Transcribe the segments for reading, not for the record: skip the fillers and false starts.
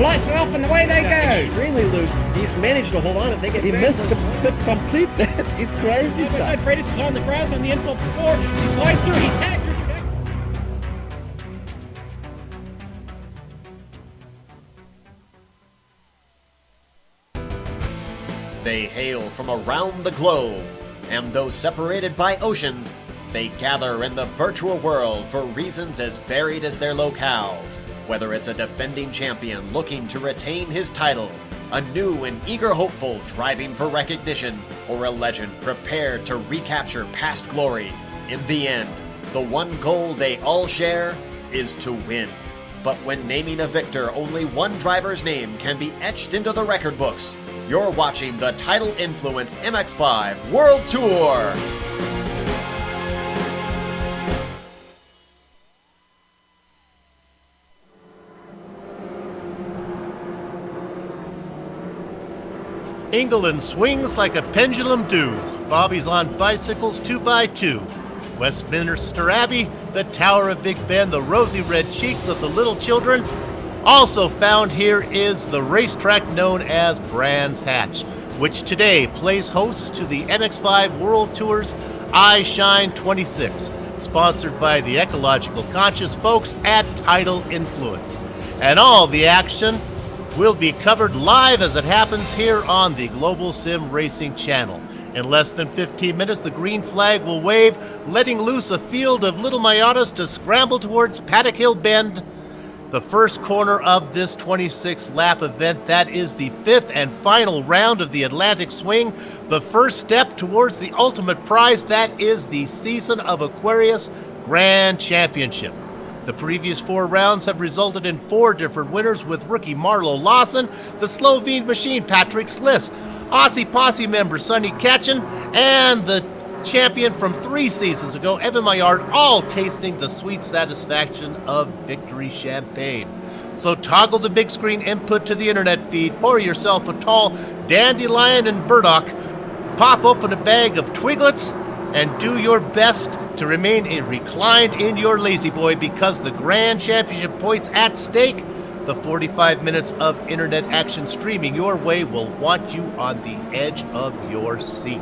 The lights are off and away they go. Extremely loose. He's managed to hold on and they get. He missed the pit complete. That is crazy stuff. Side Freitas is on the grass on the infield floor. He slides through. He tags Richard Eck. They hail from around the globe, and though separated by oceans, they gather in the virtual world for reasons as varied as their locales. Whether it's a defending champion looking to retain his title, a new and eager hopeful driving for recognition, or a legend prepared to recapture past glory, in the end, the one goal they all share is to win. But when naming a victor, only one driver's name can be etched into the record books. You're watching the Tidal Influence MX-5 World Tour! England swings like a pendulum do. Bobby's on bicycles 2x2. Westminster Abbey, the Tower of Big Ben, the rosy red cheeks of the little children. Also found here is the racetrack known as Brands Hatch, which today plays host to the MX-5 World Tour's I Shine 26, sponsored by the ecological conscious folks at Tidal Influence. And all the action will be covered live as it happens here on the Global Sim Racing channel. In less than 15 minutes, the green flag will wave, letting loose a field of little Miatas to scramble towards Paddock Hill Bend, the first corner of this 26-lap event. That is the fifth and final round of the Atlantic Swing, the first step towards the ultimate prize. That is the Season of Aquarius Grand Championship. The previous 4 rounds have resulted in 4 different winners, with rookie Marlo Lawson, the Slovene machine Patrick Sliss, Aussie Posse member Sonny Ketchen, and the champion from 3 seasons ago, Evan Maillard, all tasting the sweet satisfaction of victory champagne. So toggle the big screen input to the internet feed, pour yourself a tall dandelion and burdock, pop open a bag of Twiglets, and do your best to remain reclined in your lazy boy, because the Grand Championship points at stake. The 45 minutes of internet action streaming your way will want you on the edge of your seat.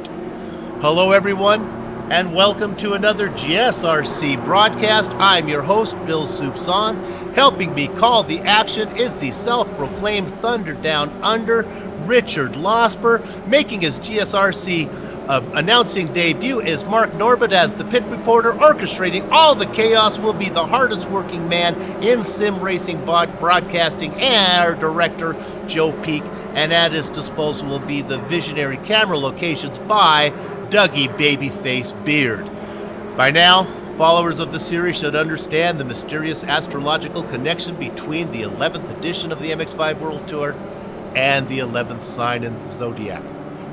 Hello everyone, and welcome to another GSRC broadcast. I'm your host, Bill Soupson. Helping me call the action is the self-proclaimed Thunder Down Under, Richard Losper. Making his GSRC announcing debut is Mark Norbert as the pit reporter. Orchestrating all the chaos will be the hardest working man in sim racing broadcasting, and our director, Joe Peak. And at his disposal will be the visionary camera locations by Dougie Babyface Beard. By now, followers of the series should understand the mysterious astrological connection between the 11th edition of the MX-5 World Tour and the 11th sign in the zodiac,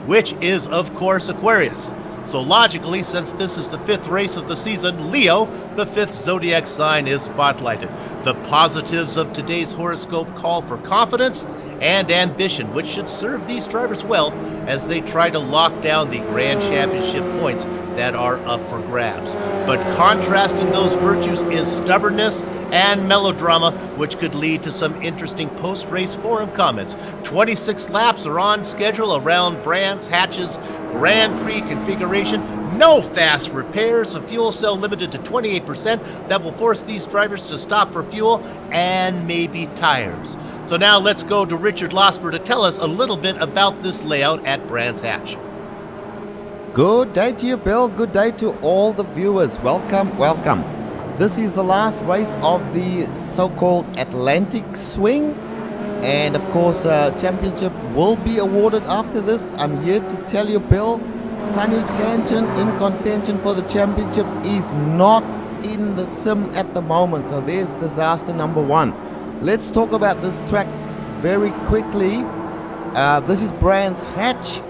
which is, of course, Aquarius. So logically, since this is the 5th race of the season, Leo, the 5th zodiac sign, is spotlighted. The positives of today's horoscope call for confidence and ambition, which should serve these drivers well as they try to lock down the Grand Championship points that are up for grabs. But contrasting those virtues is stubbornness and melodrama, which could lead to some interesting post-race forum comments. 26 laps are on schedule around Brands Hatch's Grand Prix configuration. No fast repairs, a fuel cell limited to 28% that will force these drivers to stop for fuel and maybe tires. So now let's go to Richard Losper to tell us a little bit about this layout at Brands Hatch. Good day to you, Bill. Good day to all the viewers. Welcome, welcome. This is the last race of the so-called Atlantic Swing. And of course, championship will be awarded after this. I'm here to tell you, Bill, Sonny Ketchen in contention for the championship is not in the sim at the moment. So there's disaster number 1. Let's talk about this track very quickly. This is Brands Hatch.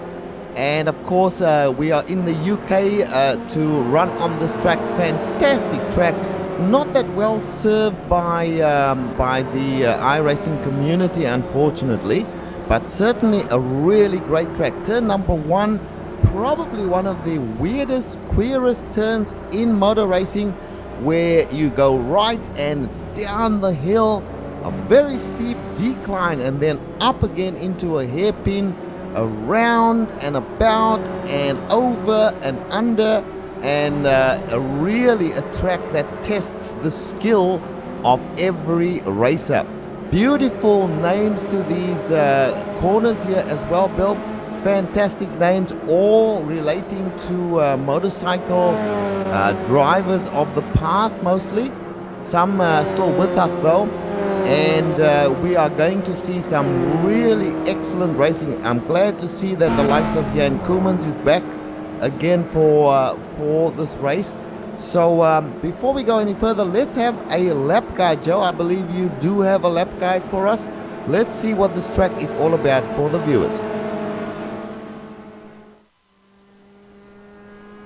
And of course, we are in the UK to run on this track. Fantastic track. Not that well served by the iRacing community, unfortunately. But certainly a really great track. Turn number 1, probably one of the weirdest, queerest turns in motor racing, where you go right and down the hill. a very steep decline and then up again into a hairpin, around and about and over and under, and really a track that tests the skill of every racer. Beautiful names to these corners here as well, Bill. Fantastic names, all relating to motorcycle drivers of the past mostly. Some still with us though. And we are going to see some really excellent racing. I'm glad to see that the likes of Jan Koemans is back again for this race. So before we go any further, let's have a lap guide. Joe, I believe you do have a lap guide for us. Let's see what this track is all about for the viewers.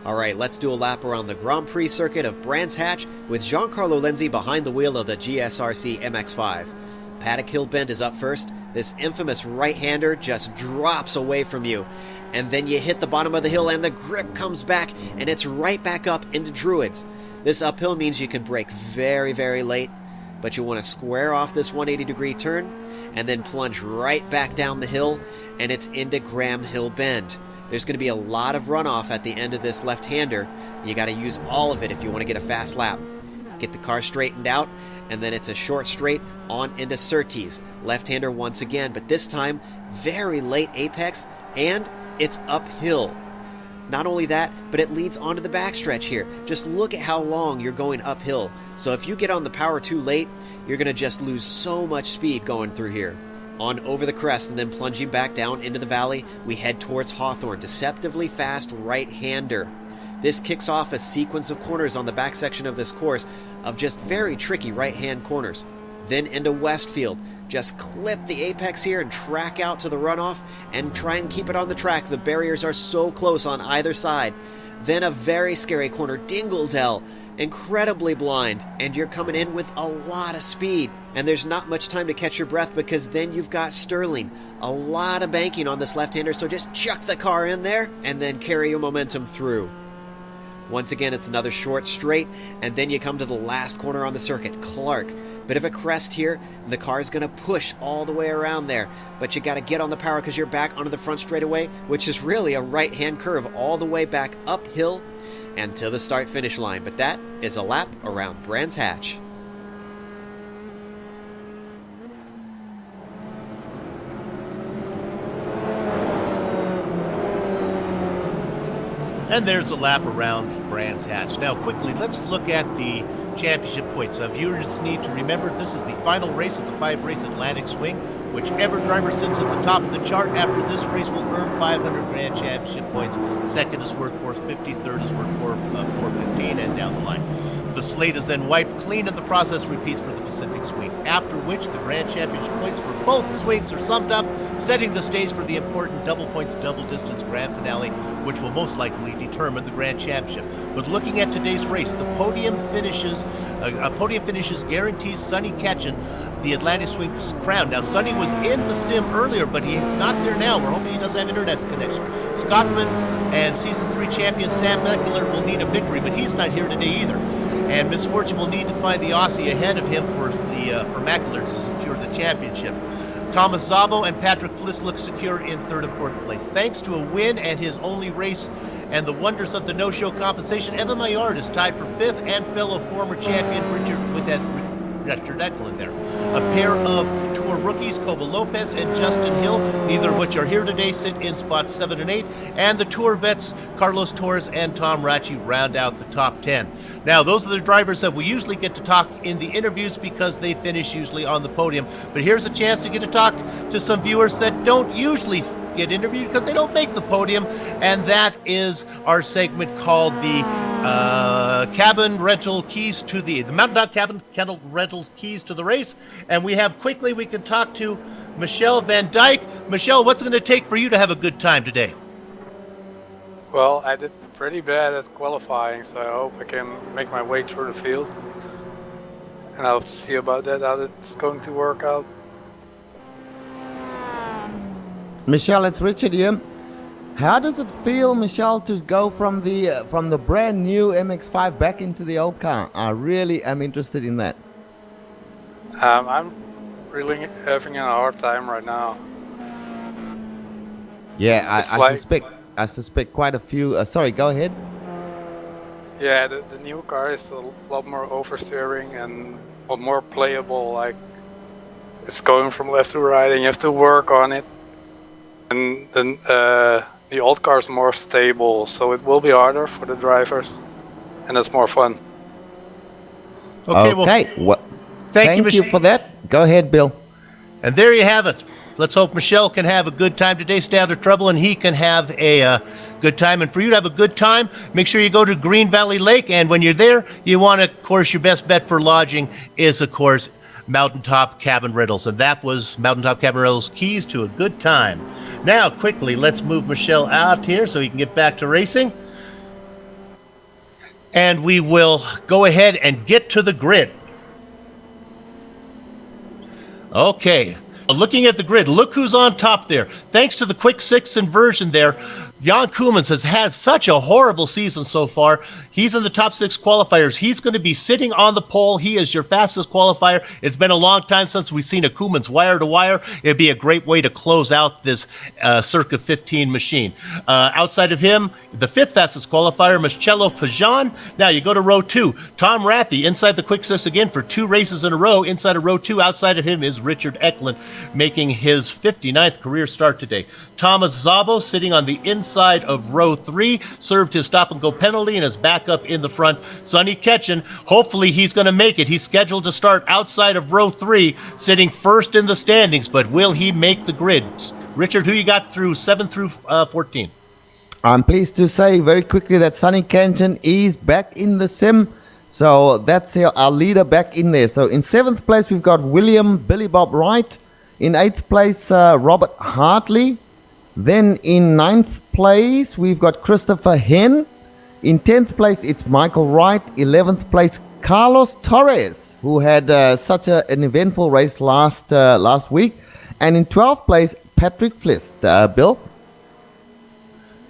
Alright, let's do a lap around the Grand Prix circuit of Brands Hatch with Giancarlo Lenzi behind the wheel of the GSRC MX-5. Paddock Hill Bend is up first. This infamous right-hander just drops away from you. And then you hit the bottom of the hill and the grip comes back and it's right back up into Druids. This uphill means you can brake very, very late, but you want to square off this 180-degree turn and then plunge right back down the hill, and it's into Graham Hill Bend. There's going to be a lot of runoff at the end of this left-hander. You got to use all of it if you want to get a fast lap. Get the car straightened out, and then it's a short straight on into Surtees. Left-hander once again, but this time very late apex, and it's uphill. Not only that, but it leads onto the backstretch here. Just look at how long you're going uphill. So if you get on the power too late, you're going to just lose so much speed going through here. On over the crest and then plunging back down into the valley, we head towards Hawthorne. Deceptively fast right-hander. This kicks off a sequence of corners on the back section of this course of just very tricky right-hand corners. Then into Westfield. Just clip the apex here and track out to the runoff and try and keep it on the track. The barriers are so close on either side. Then a very scary corner, Dingledell. Incredibly blind, and you're coming in with a lot of speed. And there's not much time to catch your breath because then you've got Sterling. A lot of banking on this left-hander, so just chuck the car in there and then carry your momentum through. Once again, it's another short straight, and then you come to the last corner on the circuit, Clark. Bit of a crest here, and the car's going to push all the way around there. But you got to get on the power because you're back onto the front straightaway, which is really a right-hand curve all the way back uphill and to the start-finish line. But that is a lap around Brands Hatch. And there's a lap around Brands Hatch. Now, quickly, let's look at the championship points. Viewers need to remember this is the final race of the 5-race Atlantic Swing. Whichever driver sits at the top of the chart after this race will earn 500 Grand Championship points. Second is worth 450, third is worth 415, and down the line. The slate is then wiped clean and the process repeats for the Pacific Swing, after which the Grand Championship points for both swings are summed up, setting the stage for the important double points, double distance grand finale, which will most likely determine the Grand Championship. But looking at today's race, the podium finishes guarantees Sonny Ketchen the Atlantic Swing's crown. Now, Sonny was in the sim earlier, but he's not there now. We're hoping he does have internet connection. Scottman and Season 3 champion Sam Meckler will need a victory, but he's not here today either. And Misfortune will need to find the Aussie ahead of him for Meckler to secure the championship. Thomas Szabo and Patrick Fliss look secure in third and fourth place. Thanks to a win and his only race and the wonders of the no-show compensation, Evan Maillard is tied for fifth, and fellow former champion Richard Eklund there. A pair of Tour rookies, Koba Lopez and Justin Hill, neither of which are here today, sit in spots 7 and 8, and the Tour vets, Carlos Torres and Tom Ratchey, round out the top 10. Now, those are the drivers that we usually get to talk in the interviews because they finish usually on the podium. But here's a chance to get to talk to some viewers that don't usually get interviewed because they don't make the podium, and that is our segment called the cabin rental keys to the Mountain Dog Cabin Kennel Rentals keys to the race. And we can talk to Michelle Van Dyke. Michelle, what's it going to take for you to have a good time today? Well, I did pretty bad at qualifying, so I hope I can make my way through the field. And I'll have to see about that, how it's going to work out. Michelle, it's Richard here. How does it feel, Michelle, to go from the brand new MX-5 back into the old car? I really am interested in that. I'm really having a hard time right now. Yeah, It's I like- suspect quite a few. Sorry, go ahead. Yeah, the new car is a lot more oversteering and a lot more playable. Like, it's going from left to right, and you have to work on it. And then the old car is more stable, so it will be harder for the drivers, and it's more fun. Okay, well, Thank you Michelle. for that. Go ahead, Bill. And there you have it. Let's hope Michelle can have a good time today, stay out of trouble, and he can have a good time. And for you to have a good time, make sure you go to Green Valley Lake. And when you're there, you want to, of course, your best bet for lodging is, of course, Mountaintop Cabin Rentals. And that was Mountaintop Cabin Rentals' keys to a good time. Now, quickly, let's move Michelle out here so he can get back to racing. And we will go ahead and get to the grid. Okay. Looking at the grid, look who's on top there. Thanks to the quick six inversion there, Jan Koemans has had such a horrible season so far. He's in the top six qualifiers. He's going to be sitting on the pole. He is your fastest qualifier. It's been a long time since we've seen a Koemans wire to wire. It'd be a great way to close out this circa 15 machine. Outside of him, the fifth fastest qualifier, Marcello Pajan. Now you go to row two. Tom Rathie inside the quick six again for 2 races in a row. Inside of row two, outside of him is Richard Eklund, making his 59th career start today. Thomas Szabo sitting on the inside of row 3, served his stop-and-go penalty and is back up in the front. Sonny Ketchen, hopefully he's going to make it. He's scheduled to start outside of row 3, sitting first in the standings, but will he make the grid? Richard, who you got through 7 through 14? I'm pleased to say very quickly that Sonny Kenton is back in the sim. So that's our leader back in there. So in 7th place, we've got William Billy Bob Wright. In 8th place, Robert Hartley. Then in 9th place, we've got Christopher Hen. In 10th place, it's Michael Wright. 11th place, Carlos Torres, who had such an eventful race last week. And in 12th place, Patrick Flist. Bill?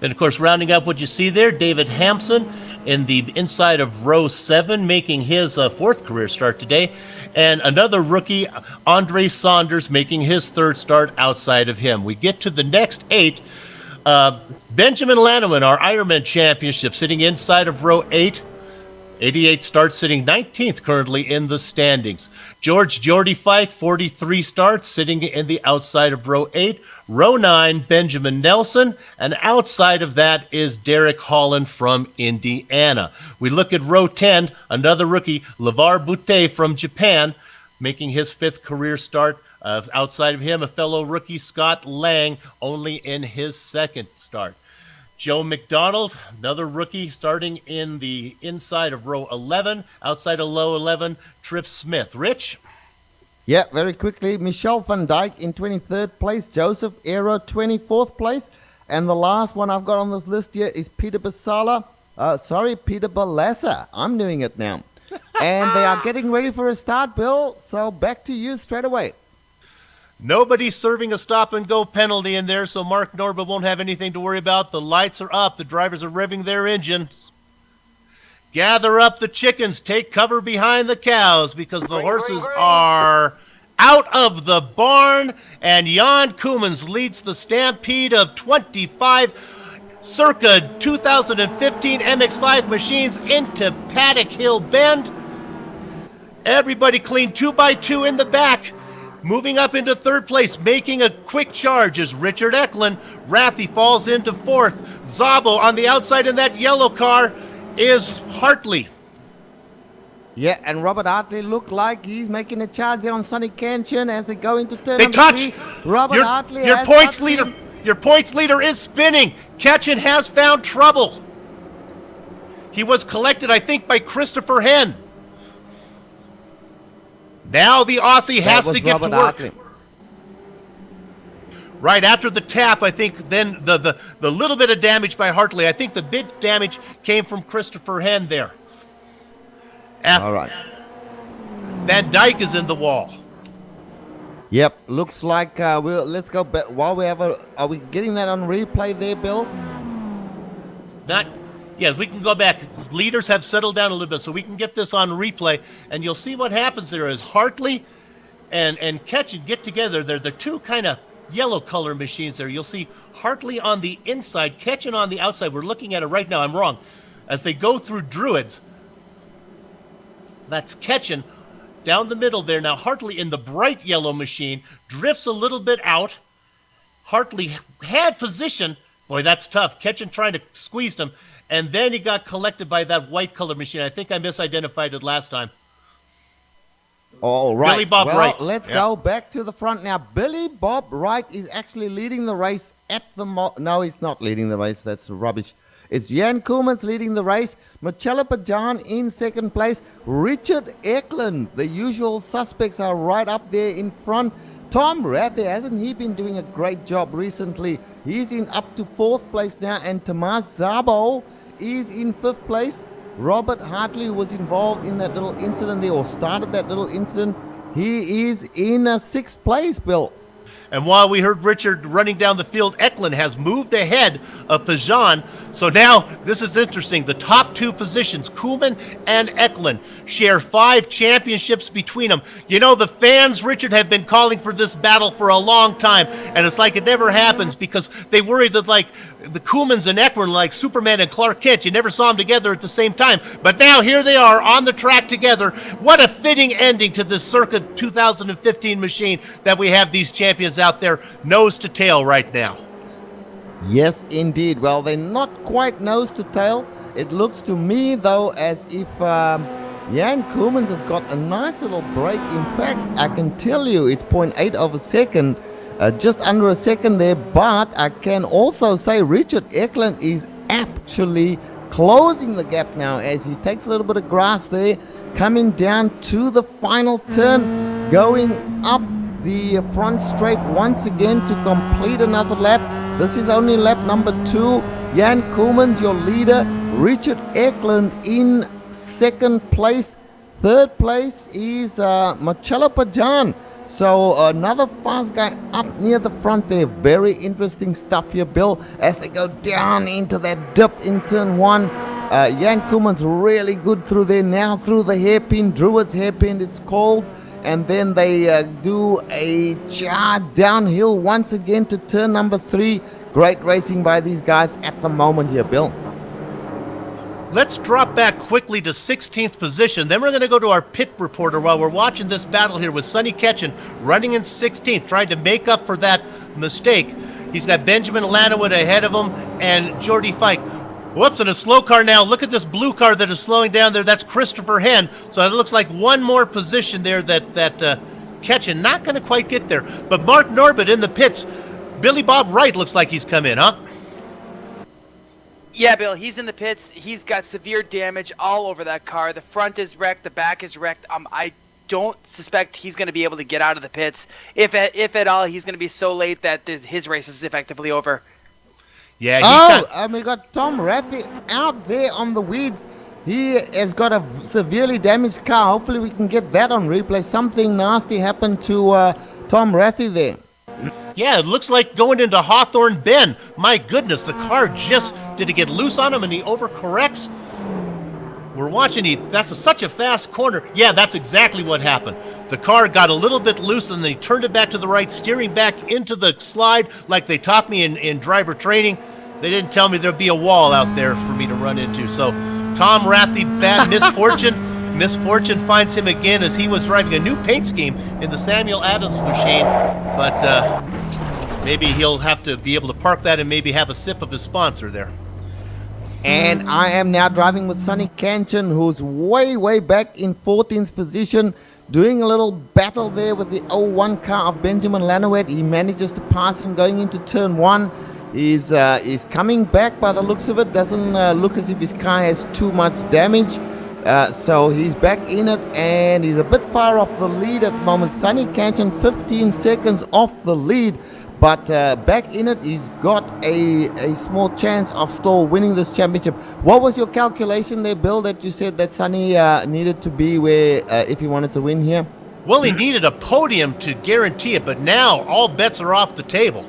Then, of course, rounding up what you see there, David Hampson in the inside of row 7, making his 4th career start today. And another rookie, Andre Saunders, making his 3rd start outside of him. We get to the next 8. Benjamin Lanneman, our Ironman Championship, sitting inside of row 8. 88 starts, sitting 19th currently in the standings. George Jordy Fike, 43 starts, sitting in the outside of row 8. Row 9, Benjamin Nelson, and outside of that is Derek Holland from Indiana. We look at row 10, another rookie, LeVar Boutte from Japan, making his 5th career start. Outside of him, a fellow rookie, Scott Lang, only in his 2nd start. Joe McDonald, another rookie, starting in the inside of row 11. Outside of row 11, Tripp Smith. Rich? Yeah, very quickly. Michelle van Dijk in 23rd place. Joseph Aero, 24th place. And the last one I've got on this list here is Peter Basala. Peter Balassa. I'm doing it now. And they are getting ready for a start, Bill. So back to you straight away. Nobody's serving a stop-and-go penalty in there, so Mark Norba won't have anything to worry about. The lights are up. The drivers are revving their engines. Gather up the chickens. Take cover behind the cows because the horses are out of the barn. And Jan Koemans leads the stampede of 25 circa 2015 MX-5 machines into Paddock Hill Bend. Everybody clean 2x2 in the back. Moving up into 3rd place, making a quick charge is Richard Eklund. Rathie falls into 4th. Szabo on the outside in that yellow car is Hartley. Yeah, and Robert Hartley looked like he's making a charge there on Sonny Kenton as they go into turn They number touch. 3. Robert Hartley Your has points touched leader. him. Your points leader is spinning. Ketchen has found trouble. He was collected, I think, by Christopher Hen. Now the Aussie has to get Robert to work. Hartley. Right after the tap, I think then the little bit of damage by Hartley, I think the big damage came from Christopher Hen there. All right. Van Dyke is in the wall. Yep, looks like let's go back. While we have are we getting that on replay there, Bill? Yes, we can go back. Leaders have settled down a little bit, so we can get this on replay, and you'll see what happens there is Hartley and Ketchen get together. They're the two kind of yellow color machines there. You'll see Hartley on the inside, Ketchen on the outside. We're looking at it right now. I'm wrong. As they go through Druids, that's Ketchen down the middle there. Now Hartley in the bright yellow machine drifts a little bit out. Hartley had position. Boy, that's tough. Ketchen trying to squeeze him. And then he got collected by that white color machine. I think I misidentified it last time. All right. Billy Bob well, Wright. Let's go back to the front now. Billy Bob Wright is actually leading the race at the No, he's not leading the race. That's rubbish. It's Jan Koolmans leading the race. Marcello Pajan in second place. Richard Eklund. The usual suspects are right up there in front. Tom Rathe, hasn't he been doing a great job recently? He's in up to fourth place now. And Tomas Zabo is in fifth place. Robert Hartley, who was involved in that little incident there, or started that little incident, he is in sixth place, Bill. And while we heard Richard running down the field, Eklund has moved ahead of Pajan. So now, this is interesting. The top two positions, Koolman and Eklund, share 5 championships between them. You know, the fans, Richard, have been calling for this battle for a long time. And it's like it never happens because they worry that, like, the Koolmans and Eklund, like Superman and Clark Kent, you never saw them together at the same time. But now here they are on the track together. What a fitting ending to this circa 2015 machine that we have these champions out there nose to tail right now. Yes, indeed. Well, they're not quite nose to tail. It looks to me, though, as if Jan Koolmans has got a nice little break. In fact, I can tell you it's 0.8 of a second. Just under a second there, but I can also say Richard Eklund is actually closing the gap now as he takes a little bit of grass there, coming down to the final turn, going up the front straight once again to complete another lap. This is only lap number 2. Jan Koolmans, your leader. Richard Eklund in second place. Third place is Marcello Pajan. So another fast guy up near the front there. Very interesting stuff here, Bill, as they go down into that dip in turn 1. Jan Koolmans really good through there now, through the hairpin, Druid's hairpin it's called. And then they do a charge downhill once again to turn number 3. Great racing by these guys at the moment here, Bill. Let's drop back quickly to 16th position. Then we're going to go to our pit reporter while we're watching this battle here with Sonny Ketchen running in 16th, trying to make up for that mistake. He's got Benjamin Lanowit ahead of him and Jordy Fike. Whoops, and a slow car now. Look at this blue car that is slowing down there. That's Christopher Henn. So it looks like one more position there that Ketchen not going to quite get there. But Mark Norbert in the pits. Billy Bob Wright looks like he's come in, huh? Yeah, Bill, he's in the pits. He's got severe damage all over that car. The front is wrecked. The back is wrecked. I don't suspect he's going to be able to get out of the pits. If at all, he's going to be so late that his race is effectively over. Yeah. We got Tom Rathy out there on the weeds. He has got a severely damaged car. Hopefully we can get that on replay. Something nasty happened to Tom Rathy there. Yeah, it looks like going into Hawthorne Bend. My goodness, the car did it get loose on him and he overcorrects? We're watching, that's such a fast corner. Yeah, that's exactly what happened. The car got a little bit loose and then he turned it back to the right, steering back into the slide like they taught me in driver training. They didn't tell me there'd be a wall out there for me to run into. So Tom Rathy, bad misfortune. Misfortune finds him again as he was driving a new paint scheme in the Samuel Adams machine. But maybe he'll have to be able to park that and maybe have a sip of his sponsor there. And I am now driving with Sonny Ketchen, who's way back in 14th position, doing a little battle there with the 01 car of Benjamin Lanowet. He manages to pass him going into turn 1. He's coming back by the looks of it. Doesn't look as if his car has too much damage. So he's back in it and he's a bit far off the lead at the moment. Sonny Ketchen 15 seconds off the lead. But back in it, he's got a small chance of still winning this championship. What was your calculation there, Bill, that you said that Sonny needed to be where if he wanted to win here? Well, he needed a podium to guarantee it, but now all bets are off the table.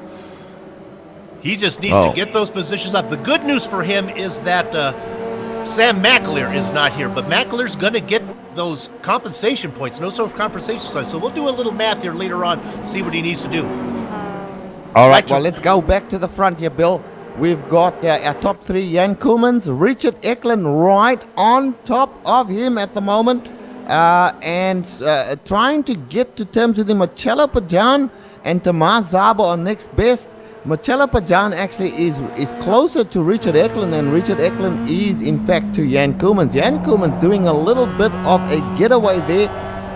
He just needs to get those positions up. The good news for him is that Sam McAleer is not here, but McAleer's going to get those compensation points, no sort of compensation size. So we'll do a little math here later on, see what he needs to do. All right, well, let's go back to the front here, Bill. We've got our top three, Jan Koemans, Richard Eklund right on top of him at the moment, and trying to get to terms with him. Marcello Pajan and Tomas Zabo are next best. Marcello Pajan actually is closer to Richard Eklund, and Richard Eklund is, in fact, to Jan Koemans. Jan Koemans doing a little bit of a getaway there,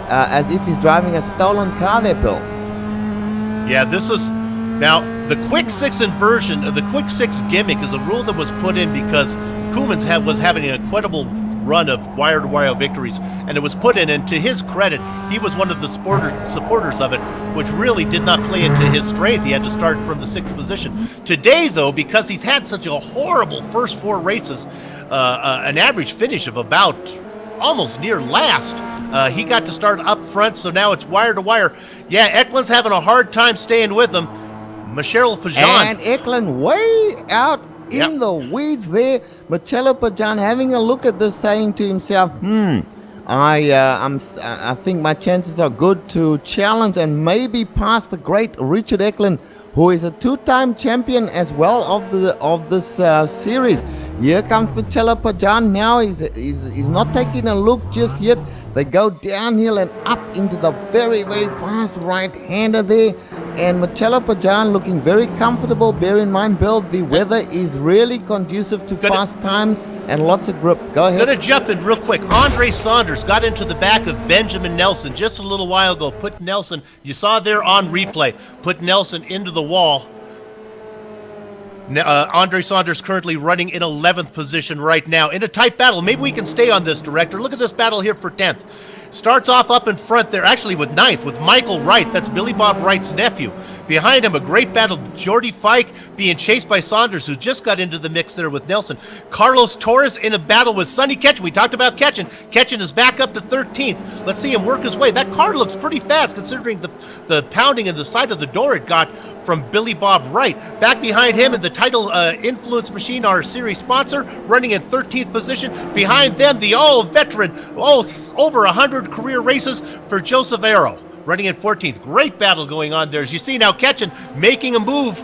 as if he's driving a stolen car there, Bill. Yeah, this is... Now, the Quick 6 inversion, the Quick 6 gimmick is a rule that was put in because Koemans was having an incredible run of wire-to-wire victories, and it was put in, and to his credit, he was one of the supporters of it, which really did not play into his strength. He had to start from the 6th position. Today, though, because he's had such a horrible first 4 races, an average finish of about almost near last, he got to start up front, so now it's wire-to-wire. Yeah, Eklund's having a hard time staying with them. Marcello Pajan. And Eklund way out in the weeds there. Marcello Pajan having a look at this, saying to himself, I think my chances are good to challenge and maybe pass the great Richard Eklund, who is a 2-time champion as well of this series. Here comes Marcello Pajan now. He's not taking a look just yet. They go downhill and up into the very, very fast right-hander there. And Marcello Pajan looking very comfortable. Bear in mind, Bill, the weather is really conducive to fast times and lots of grip. Go ahead. Going to jump in real quick. Andre Saunders got into the back of Benjamin Nelson just a little while ago. Put Nelson, you saw there on replay, put Nelson into the wall. Andre Saunders currently running in 11th position right now in a tight battle. Maybe we can stay on this, Director. Look at this battle here for 10th. Starts off up in front there, actually with 9th, with Michael Wright. That's Billy Bob Wright's nephew. Behind him, a great battle. Jordy Fike being chased by Saunders, who just got into the mix there with Nelson. Carlos Torres in a battle with Sonny Ketchen. We talked about Ketchen. Ketchen is back up to 13th. Let's see him work his way. That car looks pretty fast considering the pounding in the side of the door it got from Billy Bob Wright. Back behind him in the Tidal Influence Machine, our series sponsor, running in 13th position. Behind them, the all-veteran, over 100 career races for Joseph Arrow, running in 14th. Great battle going on there. As you see now, Ketchen making a move.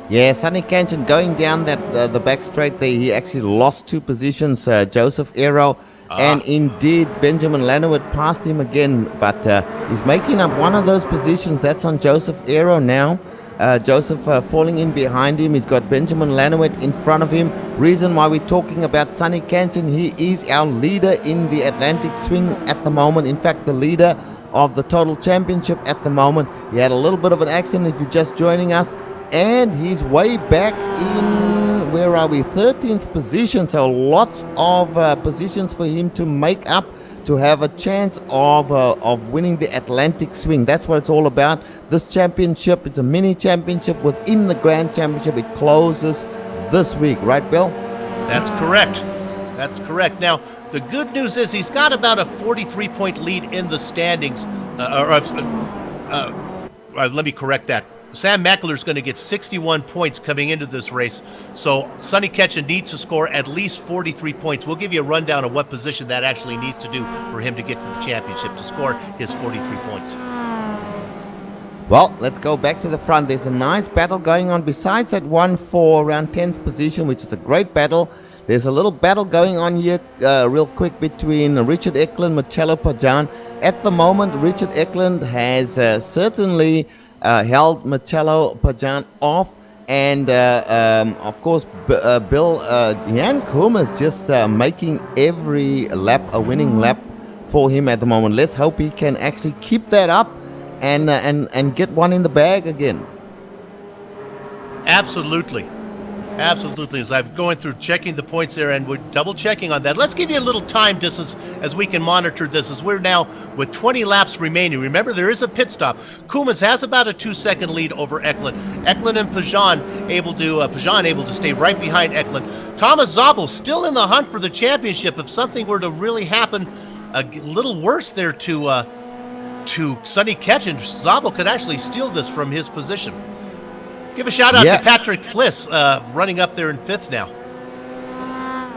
Yeah, Sonny Ketchen going down the back straight there. He actually lost 2 positions, Joseph Arrow. And indeed, Benjamin Lanowit passed him again, but he's making up one of those positions. That's on Joseph Arrow now. Joseph falling in behind him. He's got Benjamin Lanowit in front of him. Reason why we're talking about Sonny Ketchen, he is our leader in the Atlantic Swing at the moment. In fact, the leader of the total championship at the moment. He had a little bit of an accident if you're just joining us. And he's way back in, where are we, 13th position. So lots of positions for him to make up to have a chance of winning the Atlantic Swing. That's what it's all about. This championship, it's a mini championship within the Grand Championship. It closes this week, right, Bill? That's correct. That's correct. Now, the good news is he's got about a 43-point lead in the standings. Let me correct that. Sam McAleer's going to get 61 points coming into this race, so Sonny Ketchen needs to score at least 43 points. We'll give you a rundown of what position that actually needs to do for him to get to the championship to score his 43 points. Well, let's go back to the front. There's a nice battle going on besides that one for around 10th position, which is a great battle. There's a little battle going on here real quick between Richard Eklund, Marcello Pajan. At the moment, Richard Eklund has certainly held Marcello Pajan off, and of course Bill Jan Koemans just making every lap a winning lap for him at the moment. Let's hope he can actually keep that up and get one in the bag again. Absolutely. As I'm going through checking the points there, and we're double checking on that. Let's give you a little time distance as we can monitor this, as we're now with 20 laps remaining. Remember, there is a pit stop. Koemans has about a 2-second lead over Eklund. Eklund and Pajan able to stay right behind Eklund. Thomas Zabel still in the hunt for the championship. If something were to really happen, a little worse there to Sonny Ketchen, Zabel could actually steal this from his position. Give a shout out to Patrick Fliss, running up there in 5th now.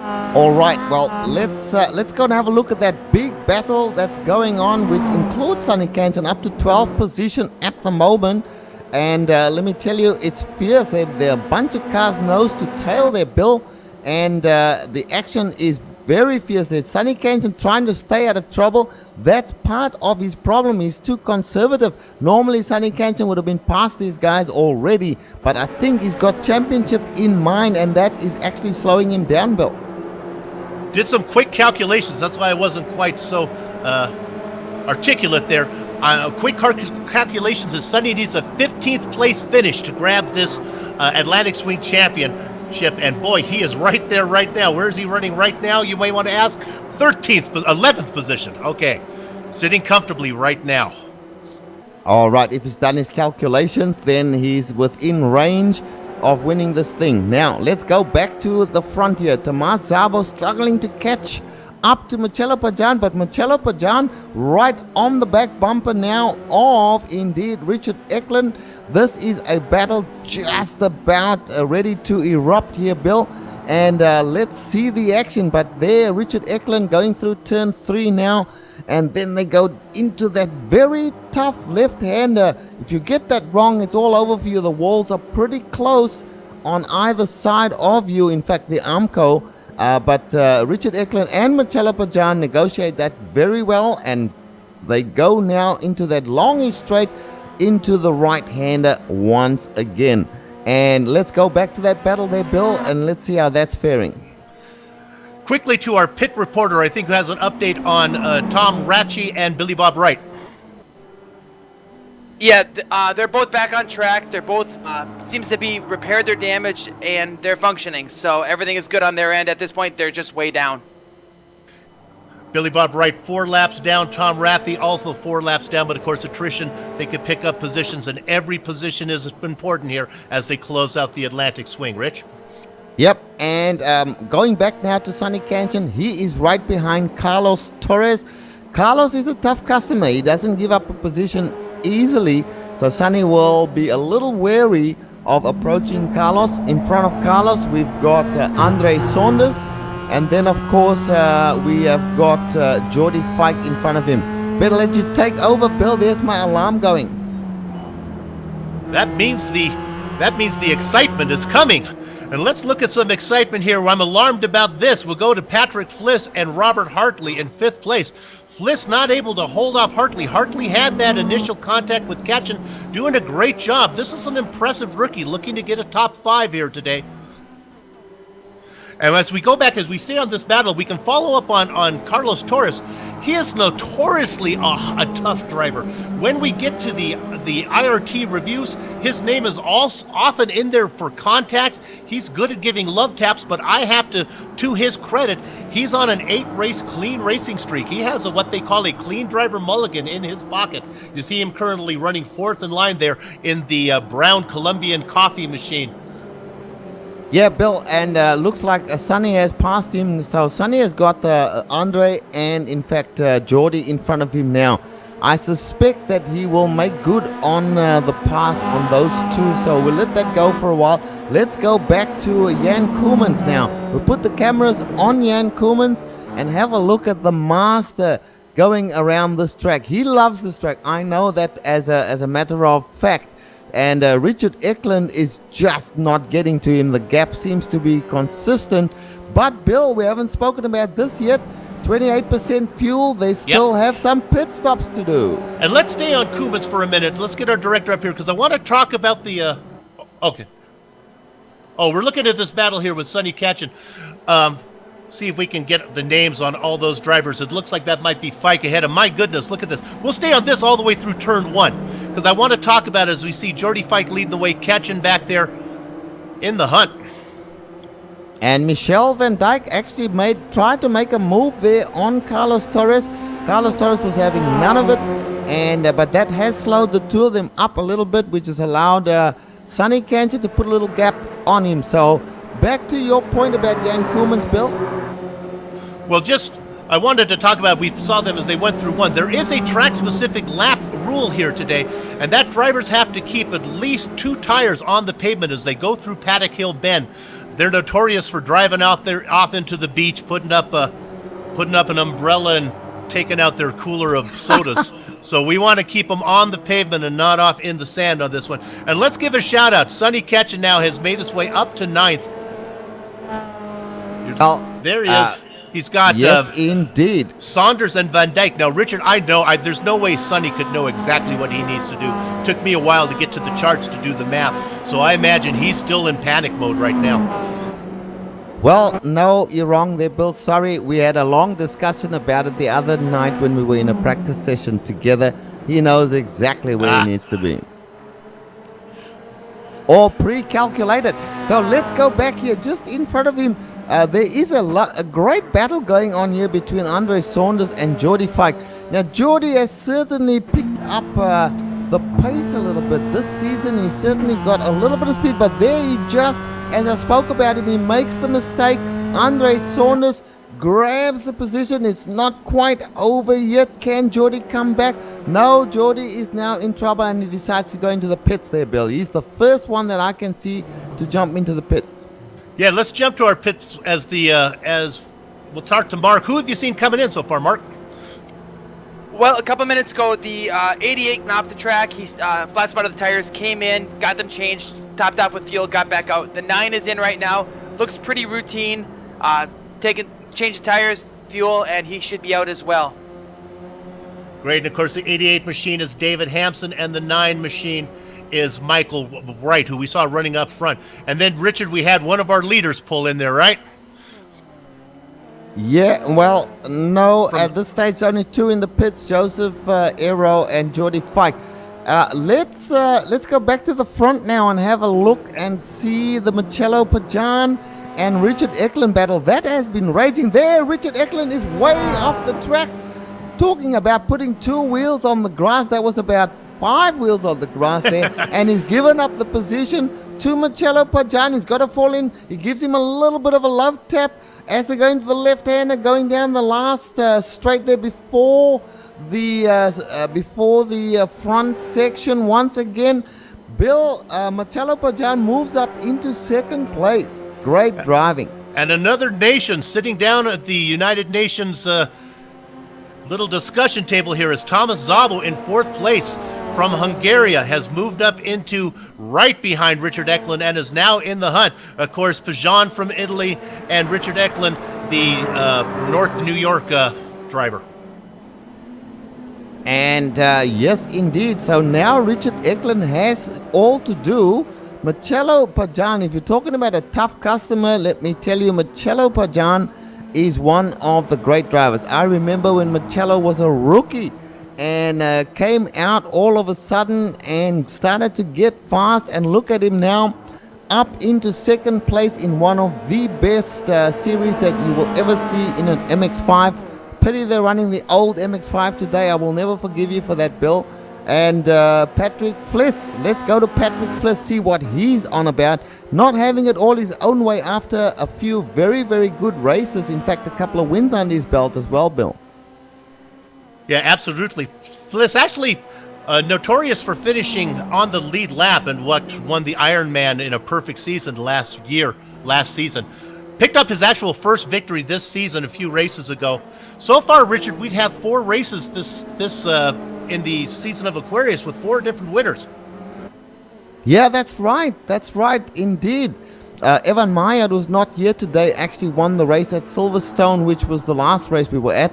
All right, well, let's go and have a look at that big battle that's going on, which includes Sonny Canton up to 12th position at the moment. And let me tell you, it's fierce. There are a bunch of cars nose to tail there, Bill. And the action is very fierce. There's Sonny Canton trying to stay out of trouble. That's part of his problem. He's too conservative. Normally, Sonny Canton would have been past these guys already. But I think he's got championship in mind, and that is actually slowing him down, Bill. Did some quick calculations. That's why I wasn't quite so articulate there. Quick calculations is Sonny needs a 15th place finish to grab this Atlantic Swing Championship. And boy, he is right there right now. Where is he running right now? You may want to ask. 11th position. Okay. Sitting comfortably right now. All right, if he's done his calculations, then he's within range of winning this thing. Now, let's go back to the front here. Tomas Szabo struggling to catch up to Marcello Pajan, but Marcello Pajan right on the back bumper now of, indeed, Richard Eklund. This is a battle just about ready to erupt here, Bill. And let's see the action. But there, Richard Eklund going through turn 3 now. And then they go into that very tough left-hander. If you get that wrong, it's all over for you. The walls are pretty close on either side of you. In fact, the Armco. But Richard Eklund and Marcello Pajan negotiate that very well. And they go now into that longish straight into the right-hander once again. And let's go back to that battle there, Bill, and let's see how that's faring. Quickly to our pit reporter, I think, who has an update on Tom Ratchey and Billy Bob Wright. Yeah, they're both back on track. They're both seems to be repaired their damage and they're functioning. So everything is good on their end. At this point, they're just way down. Billy Bob Wright 4 laps down. Tom Rathy also 4 laps down. But of course, attrition, they could pick up positions, and every position is important here as they close out the Atlantic Swing. Rich? Yep, and going back now to Sonny Canton, he is right behind Carlos Torres. Carlos is a tough customer. He doesn't give up a position easily, so Sonny will be a little wary of approaching Carlos. In front of Carlos, we've got Andre Saunders, and then of course we have got Jordy Fike in front of him. Better let you take over, Bill. There's my alarm going. That means the excitement is coming. And let's look at some excitement here. I'm alarmed about this. We'll go to Patrick Fliss and Robert Hartley in 5th place. Fliss not able to hold off Hartley. Hartley had that initial contact with Ketchen, doing a great job. This is an impressive rookie looking to get a top 5 here today. And as we go back, as we stay on this battle, we can follow up on Carlos Torres. He is notoriously a tough driver. When we get to the IRT reviews, his name is also often in there for contacts. He's good at giving love taps, but I have to his credit, he's on an 8-race clean racing streak. He has what they call a clean driver mulligan in his pocket. You see him currently running 4th in line there in the brown Colombian coffee machine. Yeah, Bill, and looks like Sonny has passed him. So Sonny has got Andre and, in fact, Jordy in front of him now. I suspect that he will make good on the pass on those two, so we'll let that go for a while. Let's go back to Jan Koemans now. We'll put the cameras on Jan Koemans and have a look at the master going around this track. He loves this track. I know that as a matter of fact. And Richard Eklund is just not getting to him. The gap seems to be consistent. But, Bill, we haven't spoken about this yet. 28% fuel. They still have some pit stops to do. And let's stay on Koemans for a minute. Let's get our director up here because I want to talk about the... Okay. Oh, we're looking at this battle here with Sonny Ketchen. See if we can get the names on all those drivers. It looks like that might be Fike ahead of. My goodness, look at this. We'll stay on this all the way through turn 1. Because I want to talk about as we see Jordy Fike leading the way, Ketchen back there in the hunt. And Michel Van Dijk actually tried to make a move there on Carlos Torres. Carlos Torres was having none of it, and but that has slowed the two of them up a little bit, which has allowed Sonny Canton to put a little gap on him. So back to your point about Jan Koemans, Bill. Well, I wanted to talk about, we saw them as they went through 1. There is a track-specific lap rule here today, and that drivers have to keep at least 2 tires on the pavement as they go through Paddock Hill Bend. They're notorious for driving off into the beach, putting up an umbrella and taking out their cooler of sodas. So we want to keep them on the pavement and not off in the sand on this one. And let's give a shout out. Sonny Ketchen now has made his way up to 9th. There he is. He's got yes, indeed. Saunders and Van Dyke. Now, Richard, I know there's no way Sonny could know exactly what he needs to do. Took me a while to get to the charts to do the math. So I imagine he's still in panic mode right now. Well, no, you're wrong there, Bill. Sorry, we had a long discussion about it the other night when we were in a practice session together. He knows exactly where he needs to be. Or pre-calculated. So let's go back here, just in front of him. There is a great battle going on here between Andre Saunders and Jordy Fike. Now, Jordy has certainly picked up the pace a little bit this season. He's certainly got a little bit of speed, but there he just, as I spoke about him, he makes the mistake. Andre Saunders grabs the position. It's not quite over yet. Can Jordy come back? No, Jordy is now in trouble and he decides to go into the pits there, Bill. He's the first one that I can see to jump into the pits. Yeah, let's jump to our pits as we'll talk to Mark. Who have you seen coming in so far, Mark? Well, a couple minutes ago, the 88 went off the track. He flat spotted the tires, came in, got them changed, topped off with fuel, got back out. The 9 is in right now. Looks pretty routine. Change the tires, fuel, and he should be out as well. Great, and of course the 88 machine is David Hampson, and the 9 machine is Michael Wright, who we saw running up front. And then, Richard, we had one of our leaders pull in there, right? Yeah, well, no, at this stage, only 2 in the pits, Joseph Aero and Jordy Fike. Let's go back to the front now and have a look and see the Marcello Pajan and Richard Eklund battle. That has been raging there. Richard Eklund is way off the track. Talking about putting 2 wheels on the grass, that was about 5 wheels on the grass there, and he's given up the position to Marcello Pajan. He's got to fall in. He gives him a little bit of a love tap as they're going to the left-hander, going down the last straight there before the front section once again. Bill, Marcello Pajan moves up into second place. Great driving. And another nation sitting down at the United Nations little discussion table here is Thomas Szabo in 4th place from Hungary, has moved up into right behind Richard Eklund and is now in the hunt. Of course, Pajan from Italy and Richard Eklund, the North New York driver. And yes, indeed. So now Richard Eklund has all to do. Marcello Pajan, if you're talking about a tough customer, let me tell you, Marcello Pajan is one of the great drivers. I remember when Marcello was a rookie and came out all of a sudden and started to get fast, and look at him now, up into second place in one of the best series that you will ever see in an MX-5. Pity they're running the old MX-5 today. I will never forgive you for that, Bill. And Patrick Fliss, let's go to Patrick Fliss, see what he's on about. Not having it all his own way after a few very, very good races. In fact, a couple of wins under his belt as well, Bill. Yeah, absolutely. Fliss actually notorious for finishing on the lead lap and what won the Ironman in a perfect season last season. Picked up his actual first victory this season a few races ago. So far, Richard, we'd have 4 races this in the season of Aquarius with 4 different winners. Yeah, that's right. That's right, indeed. Evan Meyer, who's not here today, actually won the race at Silverstone, which was the last race we were at.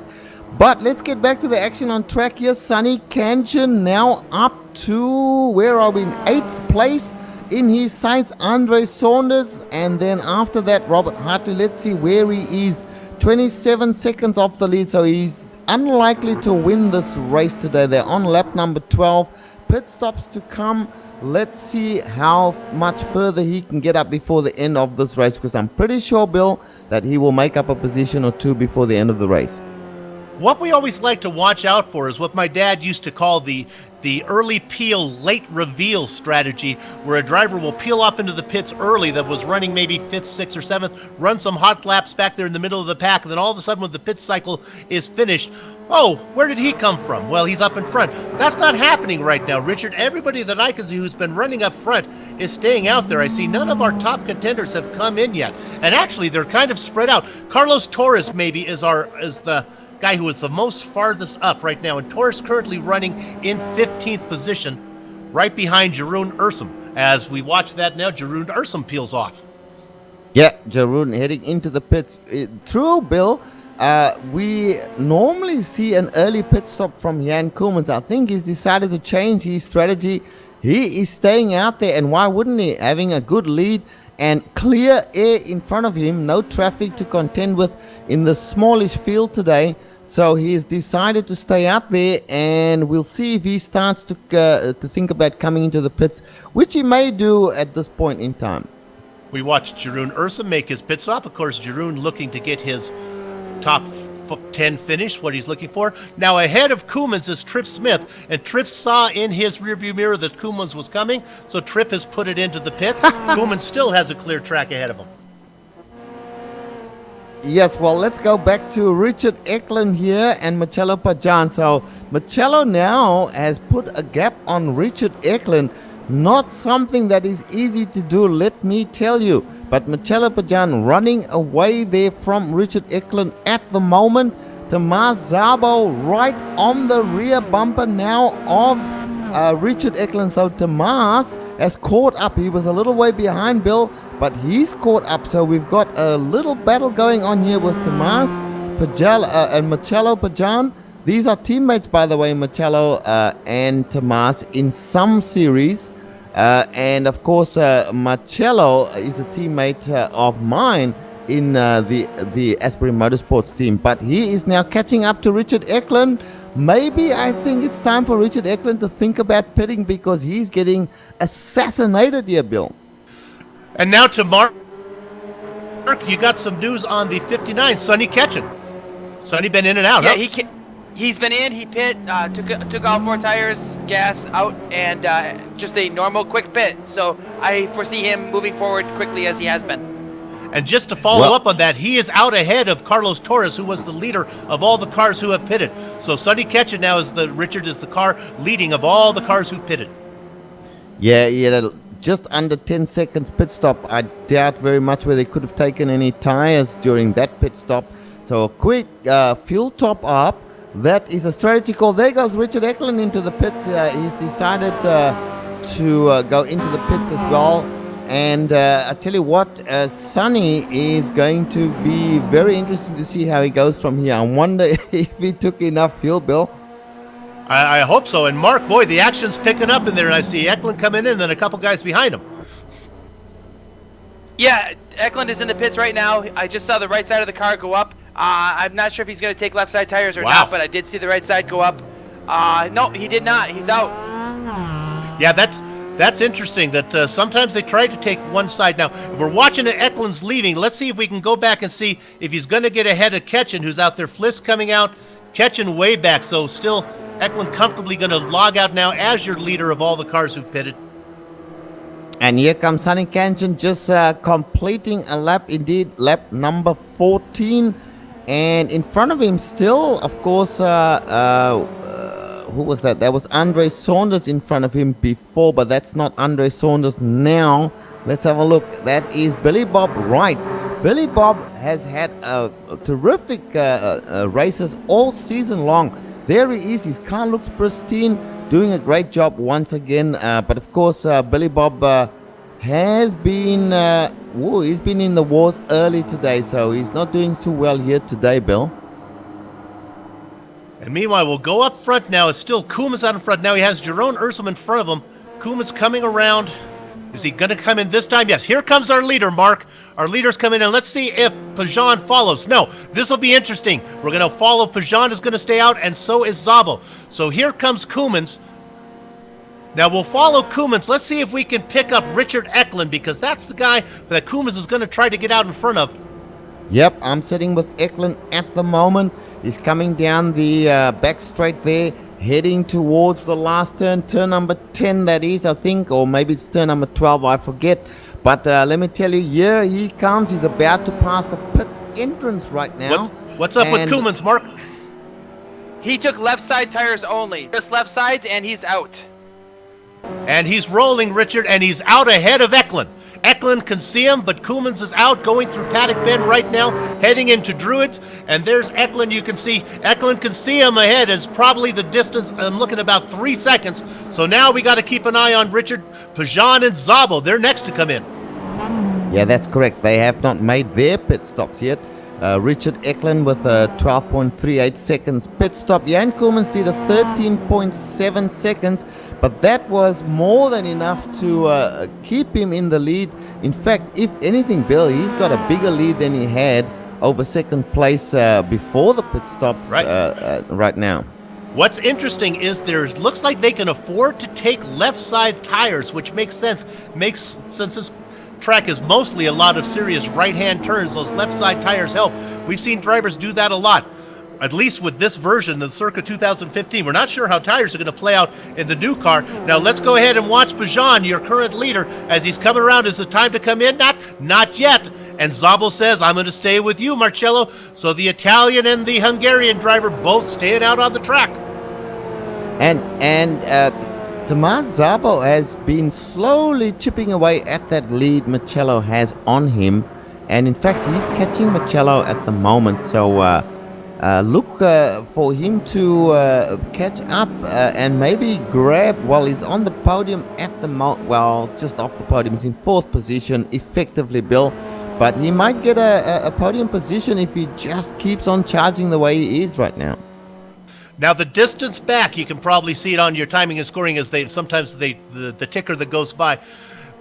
But let's get back to the action on track here. Sonny Kanchan now up to, where are we, in 8th place in his sights. Andre Saunders, and then after that, Robert Hartley. Let's see where he is. 27 seconds off the lead, so he's unlikely to win this race today. They're on lap number 12. Pit stops to come. Let's see how much further he can get up before the end of this race, because I'm pretty sure, Bill, that he will make up a position or 2 before the end of the race. What we always like to watch out for is what my dad used to call the early peel, late reveal strategy, where a driver will peel off into the pits early that was running maybe 5th, 6th, or 7th, run some hot laps back there in the middle of the pack, and then all of a sudden when the pit cycle is finished, oh, where did he come from? Well, he's up in front. That's not happening right now, Richard. Everybody that I can see who's been running up front is staying out there. I see none of our top contenders have come in yet. And actually, they're kind of spread out. Carlos Torres maybe is the guy who is the most farthest up right now. And Torres currently running in 15th position, right behind Jeroen Ursum. As we watch that now, Jeroen Ursum peels off. Yeah, Jeroen heading into the pits. True, Bill. We normally see an early pit stop from Jan Koolmans. I think he's decided to change his strategy. He is staying out there, and why wouldn't he? Having a good lead and clear air in front of him, no traffic to contend with in the smallish field today. So he has decided to stay out there, and we'll see if he starts to think about coming into the pits, which he may do at this point in time. We watched Jeroen Ursum make his pit stop. Of course, Jeroen looking to get his top 10 finish, what he's looking for. Now ahead of Koolmans is Trip Smith, and Trip saw in his rearview mirror that Koolmans was coming, so Trip has put it into the pits. Koolmans still has a clear track ahead of him. Yes, well, let's go back to Richard Eklund here and Marcello Pajan. So Marcello now has put a gap on Richard Eklund. Not something that is easy to do, let me tell you. But Marcello Pajan running away there from Richard Eklund at the moment. Tomas Szabo right on the rear bumper now of Richard Eklund. So Tomas has caught up. He was a little way behind Bill, but he's caught up. So we've got a little battle going on here with Tomas and Marcello Pajan. These are teammates, by the way, Marcello and Tomas in some series. And of course, Marcello is a teammate of mine in the Asbury Motorsports team. But he is now catching up to Richard Eklund. Maybe I think it's time for Richard Eklund to think about pitting because he's getting assassinated here, Bill. And now to Mark, you got some news on the 59, Sonny Ketchen. Sonny been in and out, Yeah, huh? He's been in, he pit, took all 4 tires, gas out, and just a normal quick pit. So I foresee him moving forward quickly as he has been. And just to follow up on that, he is out ahead of Carlos Torres, who was the leader of all the cars who have pitted. So Sonny Ketchen now Richard is the car leading of all the cars who pitted. Yeah, he had just under 10 seconds pit stop. I doubt very much whether they could have taken any tires during that pit stop. So a quick fuel top up. That is a strategy call. There goes Richard Eklund into the pits. He's decided to go into the pits as well. And I tell you what, Sonny is going to be very interesting to see how he goes from here. I wonder if he took enough fuel, Bill. I hope so. And Mark, boy, the action's picking up in there. And I see Eklund coming in and then a couple guys behind him. Yeah, Eklund is in the pits right now. I just saw the right side of the car go up. I'm not sure if he's going to take left side tires or not, but I did see the right side go up. No, he did not. He's out. Yeah, that's interesting that sometimes they try to take one side. Now, if we're watching Eklund's leaving, let's see if we can go back and see if he's going to get ahead of Ketchen, who's out there. Fliss coming out, Ketchen way back. So still Eklund comfortably going to log out now as your leader of all the cars who've pitted. And here comes Sonny Ketchen just completing a lap, indeed, lap number 14. And in front of him still, of course, who was that? That was Andre Saunders in front of him before, but that's not Andre Saunders now. Let's have a look. That is Billy Bob Wright. Billy Bob has had terrific races all season long. There he is. His car looks pristine, doing a great job once again. But of course, Billy Bob has been he's been in the wars early today, so he's not doing too well here today, Bill. And meanwhile, we'll go up front now. It's still Koolmans out in front. Now he has Jeroen Ursum in front of him. Koolmans coming around. Is he going to come in this time? Yes, here comes our leader, Mark. Our leader's coming in. Let's see if Pajan follows. No, this will be interesting. We're going to follow. Pajan is going to stay out, and so is Szabo. So here comes Koolmans. Now we'll follow Koolmans. Let's see if we can pick up Richard Eklund, because that's the guy that Koolmans is going to try to get out in front of. Yep, I'm sitting with Eklund at the moment. He's coming down the back straight there, heading towards the last turn number 10 that is, I think, or maybe it's turn number 12, I forget. But let me tell you, here he comes. He's about to pass the pit entrance right now. What's up with Koolmans, Mark? He took left side tires only, just left sides, and he's out. And he's rolling, Richard, and he's out ahead of Eklund. Eklund can see him, but Koemans is out going through Paddock Bend right now, heading into Druids. And there's Eklund. You can see Eklund can see him ahead as probably the distance. I'm looking about 3 seconds. So now we got to keep an eye on Richard, Pajan, and Szabo. They're next to come in. Yeah, that's correct. They have not made their pit stops yet. Richard Eklund with a 12.38 seconds pit stop. Jan Koemans did a 13.7 seconds, but that was more than enough to keep him in the lead. In fact, if anything, Bill, he's got a bigger lead than he had over second place before the pit stops right now. What's interesting is looks like they can afford to take left side tires, which makes sense. Since this track is mostly a lot of serious right-hand turns. Those left side tires help. We've seen drivers do that a lot, at least with this version, the Circa 2015. We're not sure how tires are going to play out in the new car. Now let's go ahead and watch Pajan, your current leader, as he's coming around. Is it time to come in? Not yet. And Szabo says, I'm going to stay with you, Marcello. So the Italian and the Hungarian driver both staying out on the track. And Tomas Szabo has been slowly chipping away at that lead Marcello has on him, and in fact he's catching Marcello at the moment, so look for him to catch up and maybe grab, well, he's on the podium at the just off the podium. He's in 4th position effectively, Bill, but he might get a podium position if he just keeps on charging the way he is right now. Now the distance back, you can probably see it on your timing and scoring as the ticker that goes by.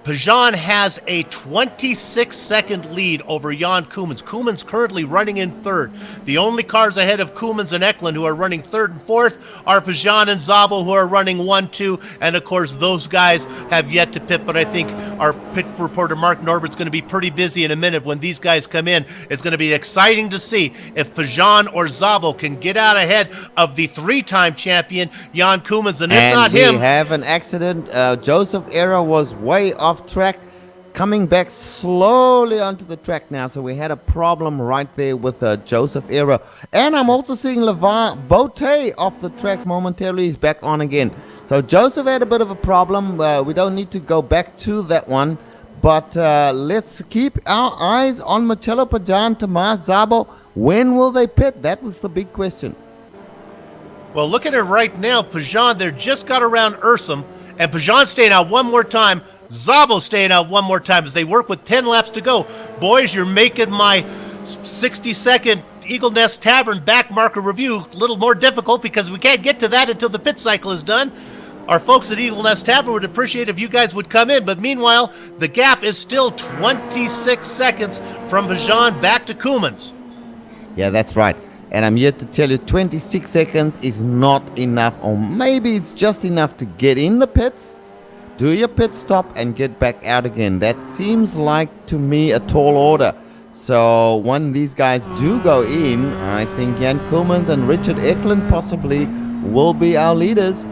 Pajan has a 26-second lead over Jan Koemans. Koemans currently running in 3rd. The only cars ahead of Koemans and Eklund who are running 3rd and 4th are Pajan and Szabo, who are running 1, 2, and of course those guys have yet to pit, but I think our pit reporter Mark Norbert's going to be pretty busy in a minute when these guys come in. It's going to be exciting to see if Pajan or Szabo can get out ahead of the 3-time champion Jan Koemans, and if not him... we have an accident. Joseph Era was way off track, coming back slowly onto the track now, so we had a problem right there with Joseph Era. And I'm also seeing LeVar Botte off the track momentarily. He's back on again, so Joseph had a bit of a problem. We don't need to go back to that one, but let's keep our eyes on Marcello Pajan, Tomas Szabo. When will they pit? That was the big question. Well, look at it right now. Pajan, they're just got around Ursum, and Pajan staying out one more time. Szabo staying out one more time as they work with 10 laps to go. Boys, you're making my 60-second Eagle Nest Tavern back marker review a little more difficult because we can't get to that until the pit cycle is done. Our folks at Eagle Nest Tavern would appreciate if you guys would come in, but meanwhile, the gap is still 26 seconds from Pajan back to Koemans. Yeah, that's right. And I'm here to tell you 26 seconds is not enough, or maybe it's just enough to get in the pits, do your pit stop, and get back out again. That seems like, to me, a tall order. So when these guys do go in, I think Jan Koemans and Richard Eklund possibly will be our leaders.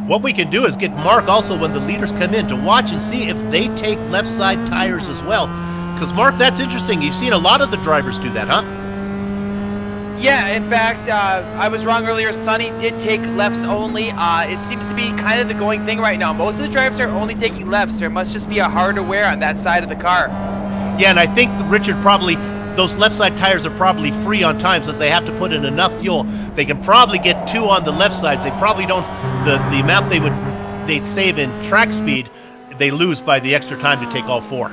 What we can do is get Mark also when the leaders come in to watch and see if they take left side tires as well. Because Mark, that's interesting. You've seen a lot of the drivers do that, huh? Yeah, in fact, I was wrong earlier. Sonny did take lefts only. It seems to be kind of the going thing right now. Most of the drivers are only taking lefts. There must just be a harder wear on that side of the car. Yeah, and I think Richard probably, those left side tires are probably free on time since they have to put in enough fuel. They can probably get 2 on the left sides. They probably don't, the amount they'd save in track speed, they lose by the extra time to take all 4.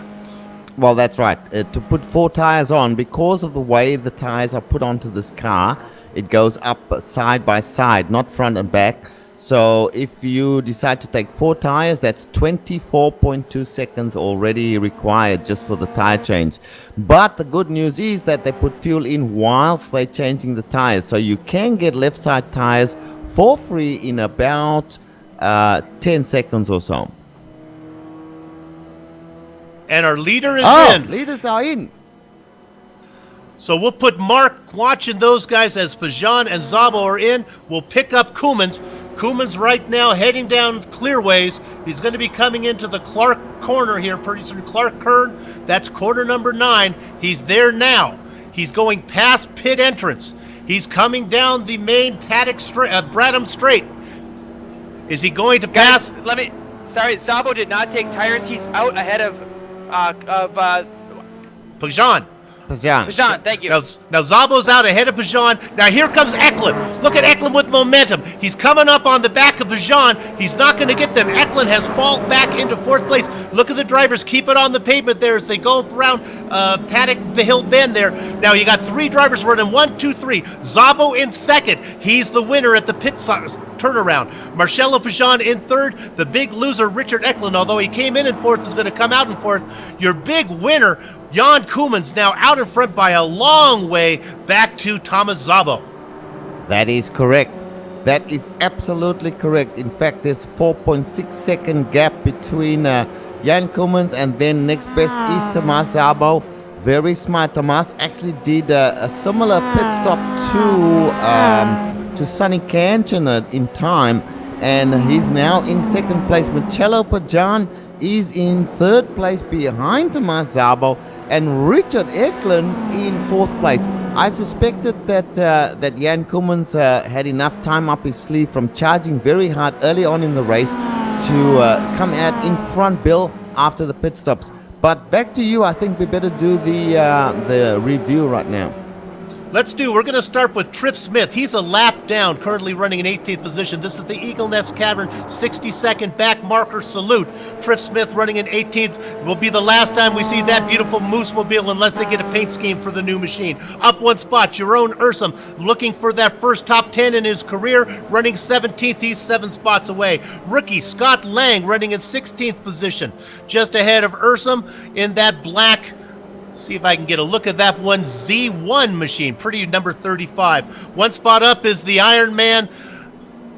Well, that's right. To put 4 tires on, because of the way the tires are put onto this car, it goes up side by side, not front and back. So if you decide to take 4 tires, that's 24.2 seconds already required just for the tire change. But the good news is that they put fuel in whilst they're changing the tires. So you can get left side tires for free in about 10 seconds or so. And our leader is in. Leaders are in. So we'll put Mark watching those guys as Pajan and Szabo are in. We'll pick up Koemans. Koemans right now heading down Clearways. He's going to be coming into the Clark corner here pretty soon. Clark Kern, that's corner number 9. He's there now. He's going past pit entrance. He's coming down the main paddock straight, Bradham Straight. Is he going to pass? Guys, Sorry, Zabo did not take tires. He's out ahead of Pajan. Pajan. Thank you. Now Zabo's out ahead of Pajan. Now here comes Eklund. Look at Eklund with momentum. He's coming up on the back of Pajan. He's not going to get them. Eklund has fallen back into 4th place. Look at the drivers keep it on the pavement there as they go around Paddock Hill Bend there. Now you got 3 drivers running 1, 2, 3. Zabo in 2nd. He's the winner at the pit turnaround. Marcelo Pajan in 3rd. The big loser Richard Eklund, although he came in 4th, is going to come out in 4th. Your big winner, Jan Koemans, now out in front by a long way back to Thomas Zabo. That is correct. That is absolutely correct. In fact, there's 4.6 second gap between Jan Koemans and then next best is Thomas Zabo. Very smart. Thomas actually did a similar pit stop to Sonny Canton in time, and he's now in 2nd place. Marcello Pajan is in 3rd place behind Thomas Zabo, and Richard Eklund in 4th place. I suspected that Jan Koemans had enough time up his sleeve from charging very hard early on in the race to come out in front, Bill, after the pit stops. But back to you. I think we better do the review right now. We're going to start with Tripp Smith. He's a lap down, currently running in 18th position. This is the Eagle Nest Cavern 60-second back marker salute. Tripp Smith running in 18th. Will be the last time we see that beautiful Moose Mobile unless they get a paint scheme for the new machine. Up 1 spot, Jeroen Ursum looking for that first top 10 in his career, running 17th. He's 7 spots away. Rookie Scott Lang running in 16th position, just ahead of Ursum in that black. See if I can get a look at that one Z1 machine. Pretty number 35. 1 spot up is the Iron Man,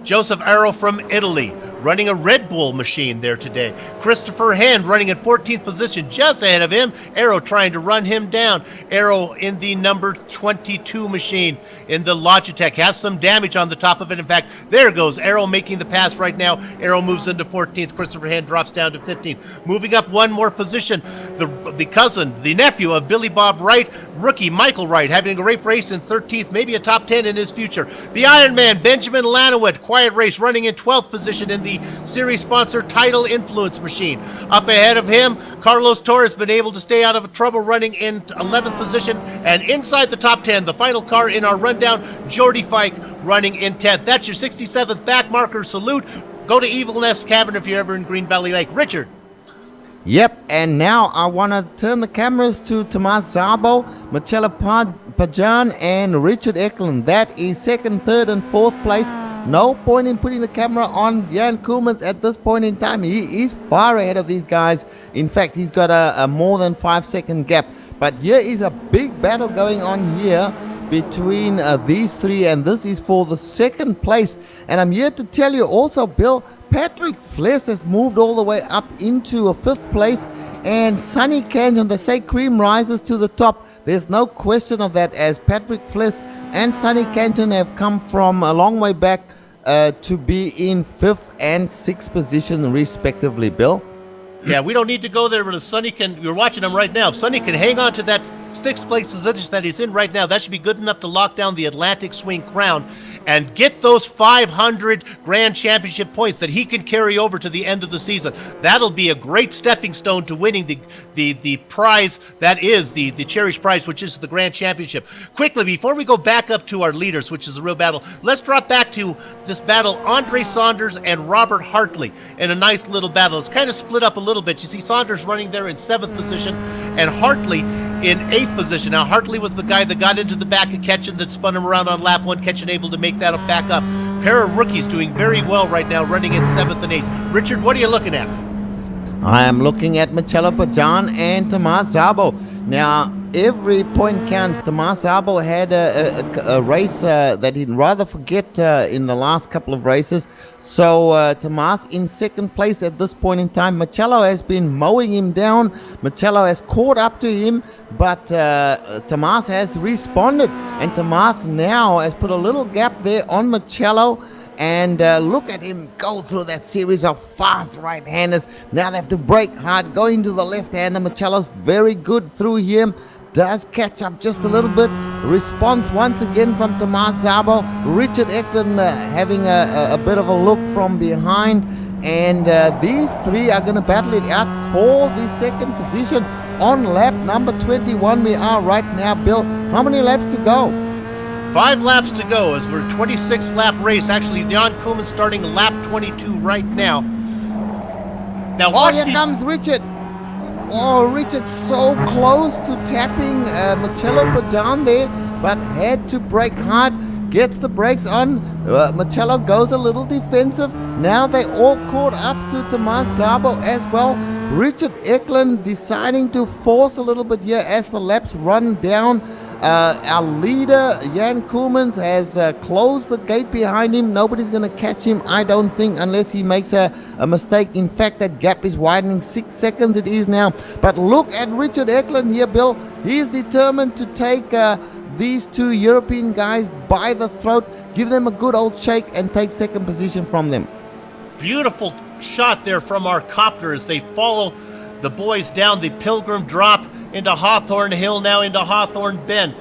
Joseph Arrow from Italy, running a Red Bull machine there today. Christopher Hand running in 14th position, just ahead of him. Arrow trying to run him down. Arrow in the number 22 machine in the Logitech. Has some damage on the top of it. In fact, there goes Arrow making the pass right now. Arrow moves into 14th. Christopher Hand drops down to 15th. Moving up 1 more position, the cousin, the nephew of Billy Bob Wright, rookie Michael Wright, having a great race in 13th, maybe a top 10 in his future. The Iron Man, Benjamin Lanowit, quiet race, running in 12th position in the series-sponsored Tidal Influence machine. Up ahead of him, Carlos Torres been able to stay out of trouble, running in 11th position. And inside the top 10, the final car in our rundown, Jordy Fike running in 10th. That's your 67th back marker salute. Go to Evil Nest Cavern if you're ever in Green Valley Lake. Richard. Yep, and now I want to turn the cameras to Thomas Zabo, Marcello Pajan, and Richard Eklund. That is 2nd, 3rd, and 4th place. No point in putting the camera on Jan Koemans at this point in time. He is far ahead of these guys. In fact, he's got a more than 5 second gap. But here is a big battle going on here between these 3, and this is for the 2nd place. And I'm here to tell you also, Bill, Patrick Fless has moved all the way up into a 5th place, and Sonny Canton, they say cream rises to the top. There's no question of that, as Patrick Fless and Sonny Canton have come from a long way back to be in 5th and 6th position respectively, Bill. Yeah, we don't need to go there, but if Sonny you're watching him right now, if Sonny can hang on to that 6th place position that he's in right now, that should be good enough to lock down the Atlantic Swing crown and get those 500 Grand Championship points that he can carry over to the end of the season. That'll be a great stepping stone to winning the prize that is the cherished prize, which is the Grand Championship. Quickly, before we go back up to our leaders, which is a real battle, let's drop back to this battle, Andre Saunders and Robert Hartley, in a nice little battle. It's kind of split up a little bit. You see Saunders running there in 7th position and Hartley in 8th position. Now, Hartley was the guy that got into the back of Ketchen that spun him around on lap 1, Ketchen able to make that back up. Pair of rookies doing very well right now, running in 7th and 8th. Richard, what are you looking at? I am looking at Marcello Pajan and Thomas Zabo. Now, every point counts. Thomas Zabo had a race that he'd rather forget in the last couple of races. So Thomas in 2nd place at this point in time. Marcello has been mowing him down. Marcello has caught up to him, but Thomas has responded. And Thomas now has put a little gap there on Marcello. And look at him go through that series of fast right-handers. Now they have to brake hard, go into the left-hander. Marcello's very good through here. Does catch up just a little bit. Response once again from Thomas Zabo. Richard Eklund having a bit of a look from behind. And these three are going to battle it out for the second position on lap number 21. We are right now, Bill. How many laps to go? 5 laps to go as we're 26 lap race. Actually, Jan Koeman starting lap 22 right now. Now watch here comes Richard. Oh, Richard's so close to tapping Marcello Pajan there, but had to brake hard. Gets the brakes on. Marcello goes a little defensive. Now they all caught up to Tomas Szabo as well. Richard Eklund deciding to force a little bit here as the laps run down. Our leader, Jan Koemans, has closed the gate behind him. Nobody's going to catch him, I don't think, unless he makes a mistake. In fact, that gap is widening. 6 seconds it is now. But look at Richard Eklund here, Bill. He's determined to take these two European guys by the throat, give them a good old shake, and take second position from them. Beautiful shot there from our copter as they follow the boys down the Pilgrim Drop into Hawthorne Hill, now into Hawthorne Bend.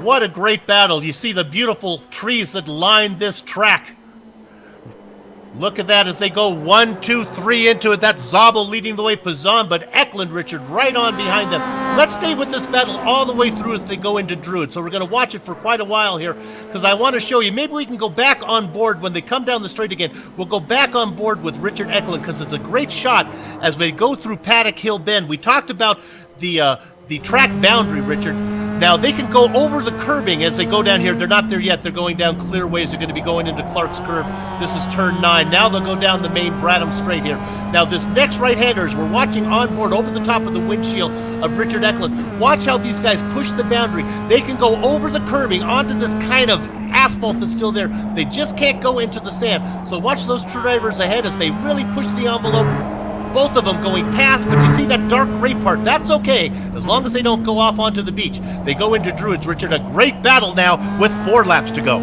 What a great battle. You see the beautiful trees that line this track. Look at that as they go 1, 2, 3 into it. That's Szabo leading the way, Pazan, but Eklund, Richard, right on behind them. Let's stay with this battle all the way through as they go into Druid. So we're going to watch it for quite a while here because I want to show you. Maybe we can go back on board when they come down the straight again. We'll go back on board with Richard Eklund because it's a great shot as they go through Paddock Hill Bend. We talked about the track boundary, Richard. Now, they can go over the curbing as they go down here. They're not there yet. They're going down clear ways. They're going to be going into Clark's Curve. This is turn 9. Now they'll go down the main Bradham Straight here. Now, this next right-hander, as we're watching on board over the top of the windshield of Richard Eklund, watch how these guys push the boundary. They can go over the curbing onto this kind of asphalt that's still there. They just can't go into the sand. So watch those drivers ahead as they really push the envelope. Both of them going past, but you see that dark gray part. That's okay, as long as they don't go off onto the beach. They go into Druids. Richard, a great battle now with 4 laps to go.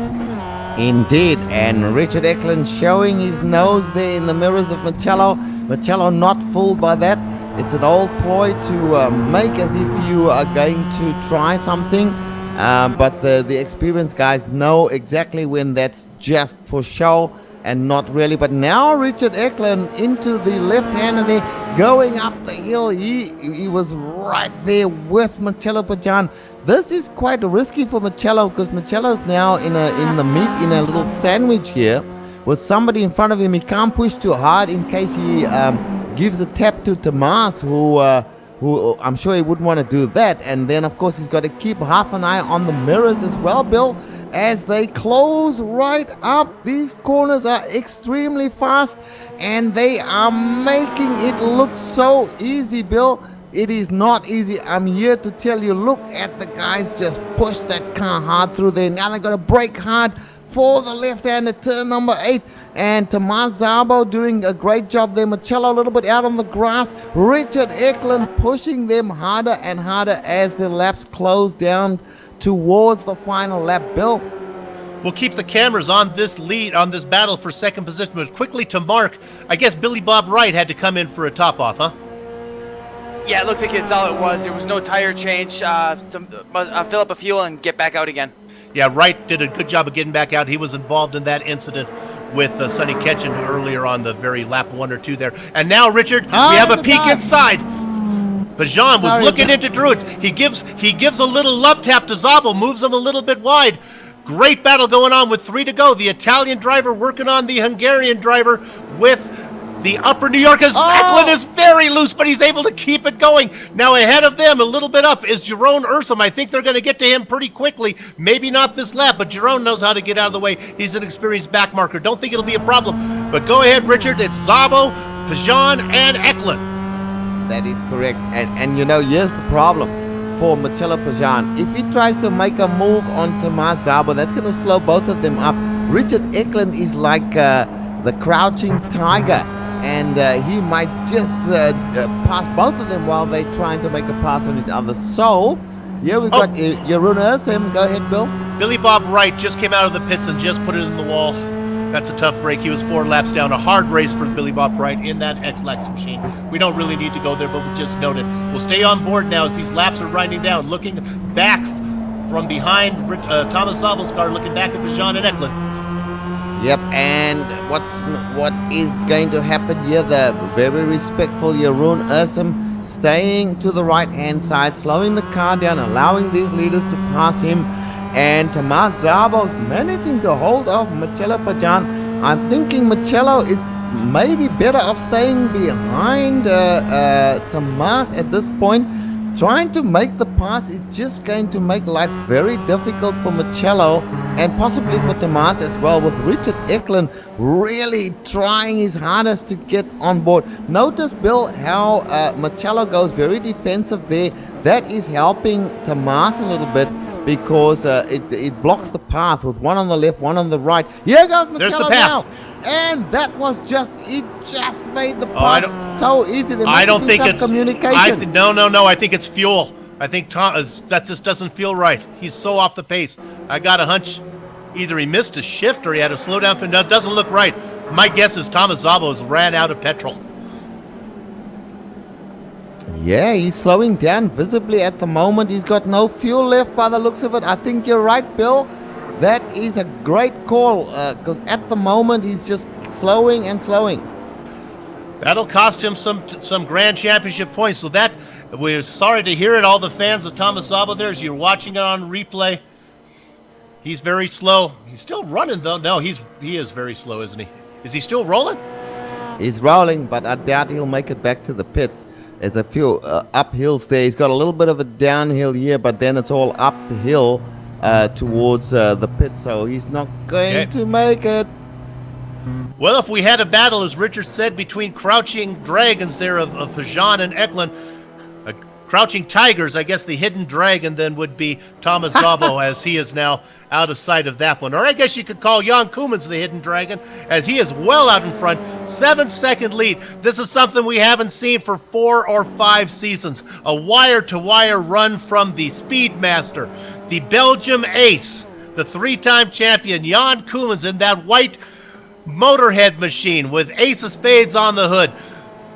Indeed, and Richard Eklund showing his nose there in the mirrors of Marcello. Marcello not fooled by that. It's an old ploy to make as if you are going to try something. But the experienced guys know exactly when that's just for show and not really. But now Richard Eklund into the left-hander there, going up the hill. He was right there with Marcello Pajan. This is quite risky for Marcello because Marcello's now in the meat in a little sandwich here with somebody in front of him. He can't push too hard in case he gives a tap to Tomas, who I'm sure he wouldn't want to do that. And then of course he's got to keep half an eye on the mirrors as well, Bill, as they close right up. These corners are extremely fast and they are making it look so easy, Bill. It is not easy. I'm here to tell you, look at the guys just push that car hard through there. Now they're going to brake hard for the left-hander, turn number 8. And Tomas Szabo doing a great job there. Marcello a little bit out on the grass. Richard Eklund pushing them harder and harder as the laps close down towards the final lap. Bill? We'll keep the cameras on this lead, on this battle for second position. But quickly to Mark, I guess Billy Bob Wright had to come in for a top-off, huh? Yeah, it looks like it's all it was. There was no tire change. Fill up a fuel and get back out again. Yeah, Wright did a good job of getting back out. He was involved in that incident with Sonny Ketchen earlier on the very lap 1 or 2 there. And now, Richard, we have a peek inside. Bajan was looking into Druids. He gives a little love tap to Szabo, moves him a little bit wide. Great battle going on with 3 to go. The Italian driver working on the Hungarian driver with the upper New Yorkers. Eklund is very loose, but he's able to keep it going. Now ahead of them, a little bit up, is Jeroen Ursum. I think they're going to get to him pretty quickly. Maybe not this lap, but Jeroen knows how to get out of the way. He's an experienced backmarker. Don't think it'll be a problem. But go ahead, Richard. It's Szabo, Pajan, and Eklund. That is correct. And you know, here's the problem for Marcello Pajan. If he tries to make a move on Tomas Szabo, that's going to slow both of them up. Richard Eklund is like the crouching tiger. And he might just pass both of them while they're trying to make a pass on each other. So, here we've got Jeroen Ursum. Go ahead, Bill. Billy Bob Wright just came out of the pits and just put it in the wall. That's a tough break. He was 4 laps down. A hard race for Billy Bob Wright in that X-Lax machine. We don't really need to go there, but we'll just note it. We'll stay on board now as these laps are winding down. Looking back from behind Thomas Szabo's car, looking back at Pajan and Eklund. Yep, and what is going to happen here? The very respectful Jeroen Ursum staying to the right-hand side, slowing the car down, allowing these leaders to pass him. And Tomas Szabo's managing to hold off Marcelo Pajan. I'm thinking Marcelo is maybe better off staying behind Tomas at this point. Trying to make the pass is just going to make life very difficult for Marcelo and possibly for Tomas as well, with Richard Eklund really trying his hardest to get on board. Notice, Bill, how Marcelo goes very defensive there. That is helping Tomas a little bit because it blocks the path with one on the left, one on the right. Here goes Marcelo now. And that was it just made the pass so easy. I don't think it's communication. No. I think it's fuel. I think that just doesn't feel right. He's so off the pace. I got a hunch either he missed a shift or he had to slow down. It doesn't look right. My guess is Tomas Szabo's ran out of petrol. Yeah, he's slowing down visibly at the moment. He's got no fuel left by the looks of it. I think you're right, Bill. That is a great call because at the moment he's just slowing and slowing. That'll cost him some Grand Championship points. So we're sorry to hear it. All the fans of Tomas Szabo there, as you're watching it on replay, he's very slow. He's still running though. No, he is very slow, isn't he? Is he still rolling? He's rolling, but I doubt he'll make it back to the pits. There's a few uphills there. He's got a little bit of a downhill here, but then it's all uphill towards the pit, so he's not going to make it. Well, if we had a battle, as Richard said, between crouching dragons there of Pajan and Eklund, crouching tigers, I guess the hidden dragon then would be Tomas Szabo, as he is now out of sight of that one. Or I guess you could call Jan Koemans the hidden dragon, as he is well out in front, 7-second lead. This is something we haven't seen for 4 or 5 seasons. A wire-to-wire run from the Speedmaster, the Belgium ace, the 3-time champion Jan Koemans in that white motorhead machine with Ace of Spades on the hood,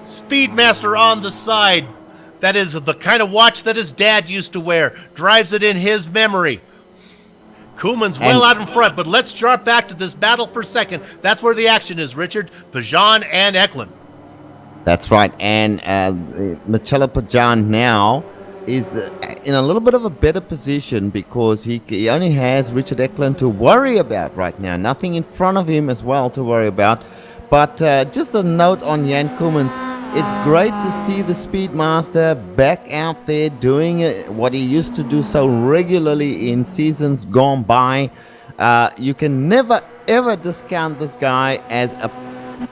Speedmaster on the side. That is the kind of watch that his dad used to wear. Drives it in his memory. Koemans well out in front, but let's drop back to this battle for a second. That's where the action is, Richard. Pajan and Eklund. That's right, and Marcelo Pajan now is in a little bit of a better position because he only has Richard Eklund to worry about right now. Nothing in front of him as well to worry about. But just a note on Jan Koemans. It's great to see the Speedmaster back out there doing what he used to do so regularly in seasons gone by. You can never ever discount this guy as a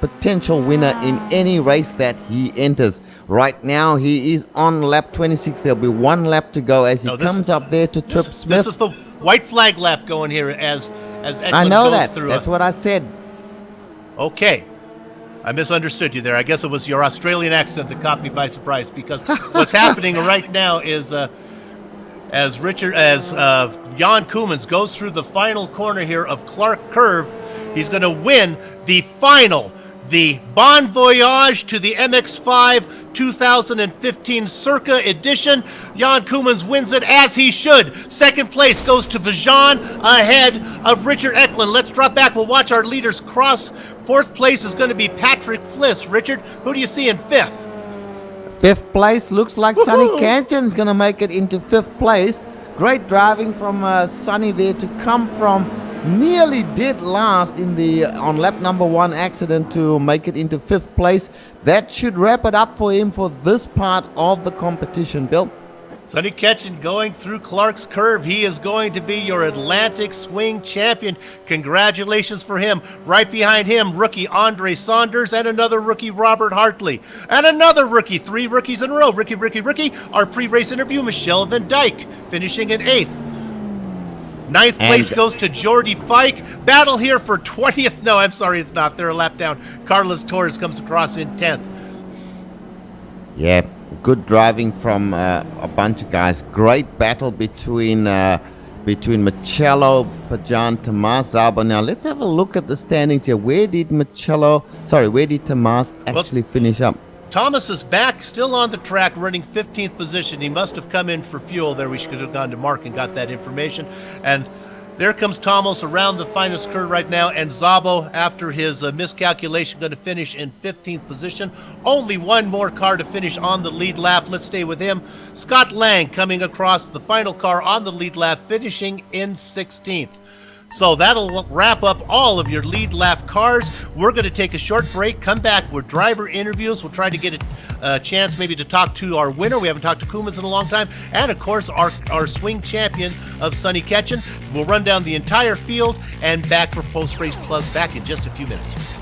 potential winner in any race that he enters. Right now he is on lap 26. There'll be 1 lap to go as he comes up there to Trip Smith. This is the white flag lap going here as Eklund I know goes that. through. That's what I said. Okay. I misunderstood you there. I guess it was your Australian accent that caught me by surprise, because what's happening right now is as Jan Koemans goes through the final corner here of Clark Curve, he's going to win the Bon Voyage to the MX-5 2015 Circa edition. Jan Koemans wins it as he should. Second place goes to Pajan ahead of Richard Eklund. Let's drop back. We'll watch our leaders cross. Fourth place is going to be Patrick Fliss. Richard, who do you see in 5th? 5th place looks like Sonny Cantion's going to make it into 5th place. Great driving from Sonny there to come from nearly dead last on lap number 1 accident to make it into 5th place. That should wrap it up for him for this part of the competition, Bill. Sonny Ketchen going through Clark's Curve. He is going to be your Atlantic Swing champion. Congratulations for him. Right behind him, rookie Andre Saunders and another rookie Robert Hartley. And another rookie, 3 rookies in a row. Rookie. Our pre-race interview, Michelle Van Dyke, finishing in 8th. 9th place goes to Jordy Fike. Battle here for 20th. No, I'm sorry, it's not. They're a lap down. Carlos Torres comes across in 10th. Yeah, good driving from a bunch of guys. Great battle between Marcelo, Pajan, Tomas Szabo. Now let's have a look at the standings here. Where did Tomas actually finish up? Thomas is back, still on the track, running 15th position. He must have come in for fuel there. We should have gone to Mark and got that information. And There comes Thomas around the finest curve right now, and Szabo, after his miscalculation, going to finish in 15th position. Only one more car to finish on the lead lap. Let's stay with him. Scott Lang coming across the final car on the lead lap, finishing in 16th. So that'll wrap up all of your lead lap cars. We're going to take a short break, come back with driver interviews. We'll try to get a chance maybe to talk to our winner. We haven't talked to Kumas in a long time. And, of course, our swing champion of Sonny Ketchen. We'll run down the entire field and back for post-race plugs back in just a few minutes.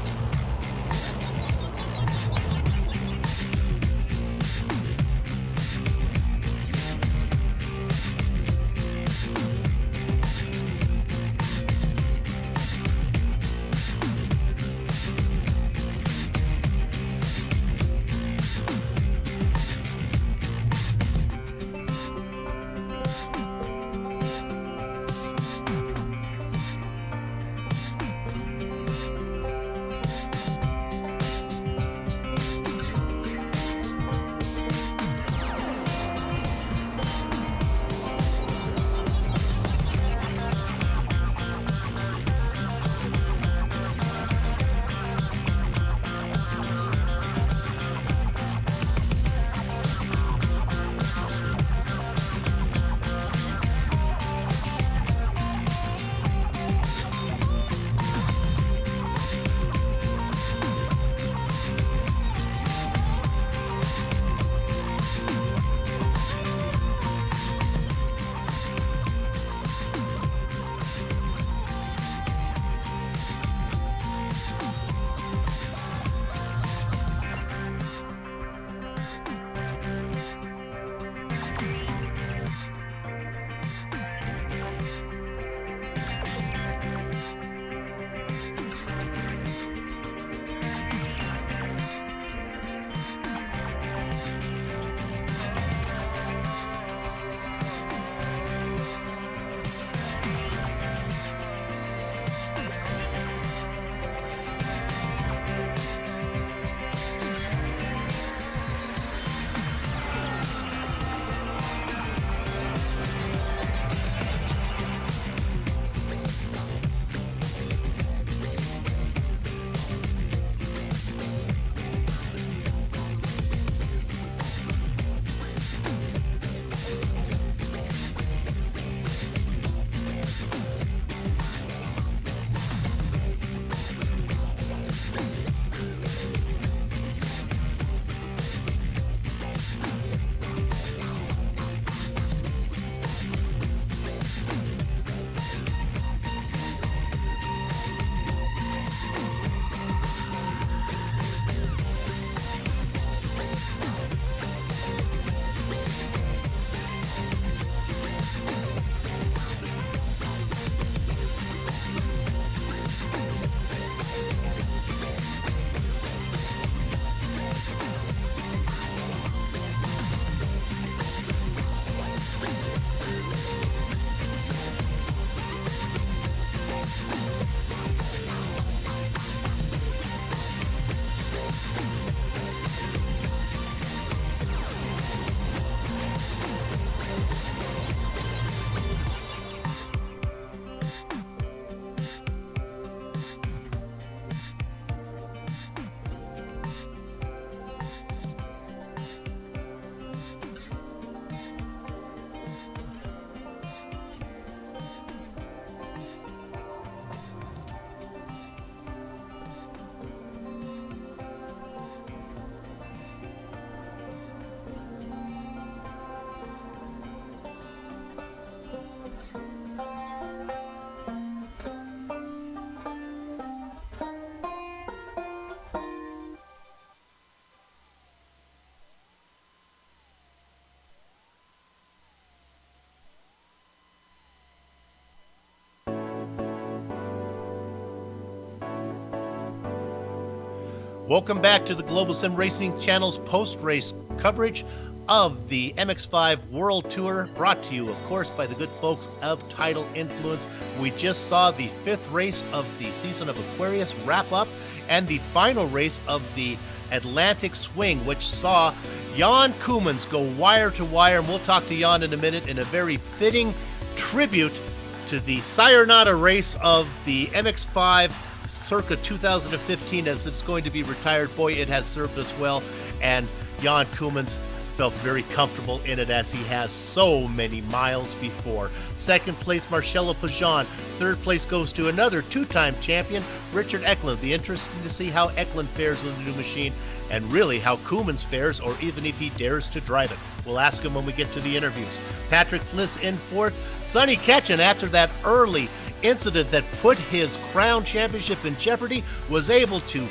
Welcome back to the Global Sim Racing Channel's post-race coverage of the MX-5 World Tour, brought to you, of course, by the good folks of Tidal Influence. We just saw the 5th race of the season of Aquarius wrap up, and the final race of the Atlantic Swing, which saw Jan Koemans go wire to wire, and we'll talk to Jan in a minute, in a very fitting tribute to the Sayonara race of the MX-5 circa 2015, as it's going to be retired. Boy, it has served us well, and Jan Koemans felt very comfortable in it, as he has so many miles before. Second place, Marcelo Pajan. Third place goes to another two-time champion, Richard Eklund. Be interesting to see how Eklund fares with the new machine, and really how Koemans fares, or even if he dares to drive it. We'll ask him when we get to the interviews. Patrick Fliss in fourth. Sonny Ketchen, after that early incident that put his Crown Championship in jeopardy, was able to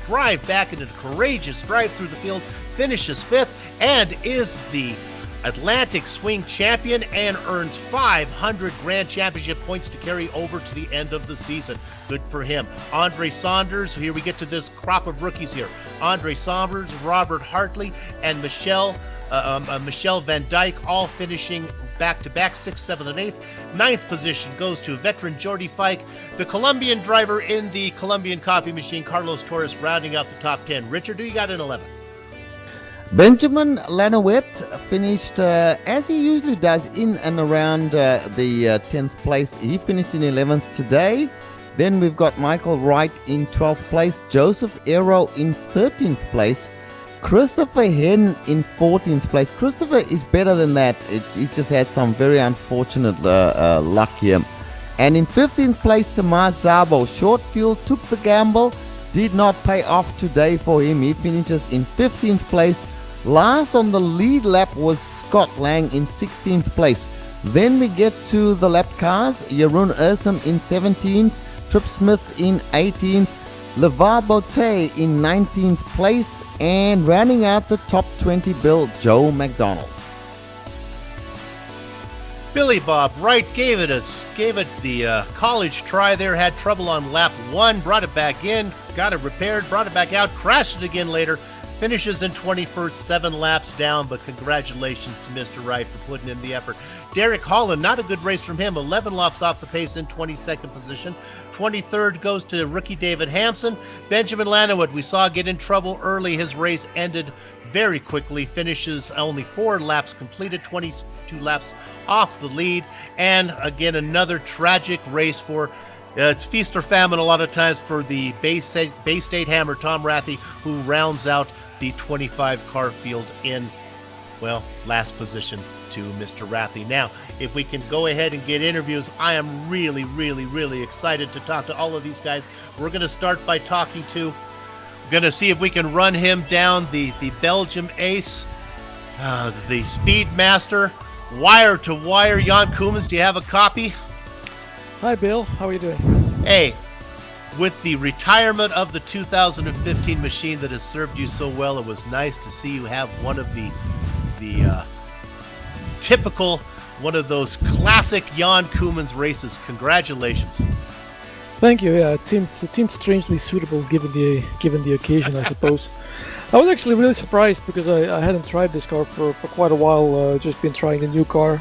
drive back in a courageous drive through the field, finishes fifth, and is the Atlantic Swing champion and earns 500 Grand Championship points to carry over to the end of the season. Good for him. Andre Saunders, here we get to this crop of rookies here. Andre Saunders, Robert Hartley, and Michelle Van Dyke, all finishing back-to-back 6th, 7th, and 8th. Ninth position goes to veteran Jordi Fike. The Colombian driver in the Colombian coffee machine, Carlos Torres, rounding out the top 10. Richard, who you got in 11th? Benjamin Lanowet finished, as he usually does, in and around the 10th place. He finished in 11th today. Then we've got Michael Wright in 12th place, Joseph Aero in 13th place, Christopher Hen in 14th place. Christopher is better than that. He's just had some very unfortunate luck here. And in 15th place, Tamar Zabo. Short fuel took the gamble, did not pay off today for him. He finishes in 15th place. Last on the lead lap was Scott Lang in 16th place. Then we get to the lap cars. Jeroen Ursum in 17th, Trip Smith in 18th, LeVar Botte in 19th place, and rounding out the top 20 bill, Joe McDonald. Billy Bob Wright gave it the college try there, had trouble on lap 1, brought it back in, got it repaired, brought it back out, crashed it again later, finishes in 21st, 7 laps down, but congratulations to Mr. Wright for putting in the effort. Derek Holland, not a good race from him, 11 laps off the pace in 22nd position. 23rd goes to rookie David Hampson. Benjamin Lanowit, we saw get in trouble early. His race ended very quickly, finishes only 4 laps completed, 22 laps off the lead. And again, another tragic race for it's feast or famine a lot of times for the Bay State Hammer, Tom Rathie, who rounds out the 25 car field in, well, last position to Mr. Rathie. Now, if we can go ahead and get interviews, I am really, really, really excited to talk to all of these guys. We're going to start by talking to, going to see if we can run him down, the Belgium ace, the speed master, wire to wire. Jan Koemans, do you have a copy? Hi, Bill. How are you doing? Hey, with the retirement of the 2015 machine that has served you so well, it was nice to see you have one of the typical, one of those classic Jan Koemans races. Congratulations. Thank you. Yeah, it seemed strangely suitable given the occasion, I suppose. I was actually really surprised because I hadn't tried this car for quite a while. Just been trying a new car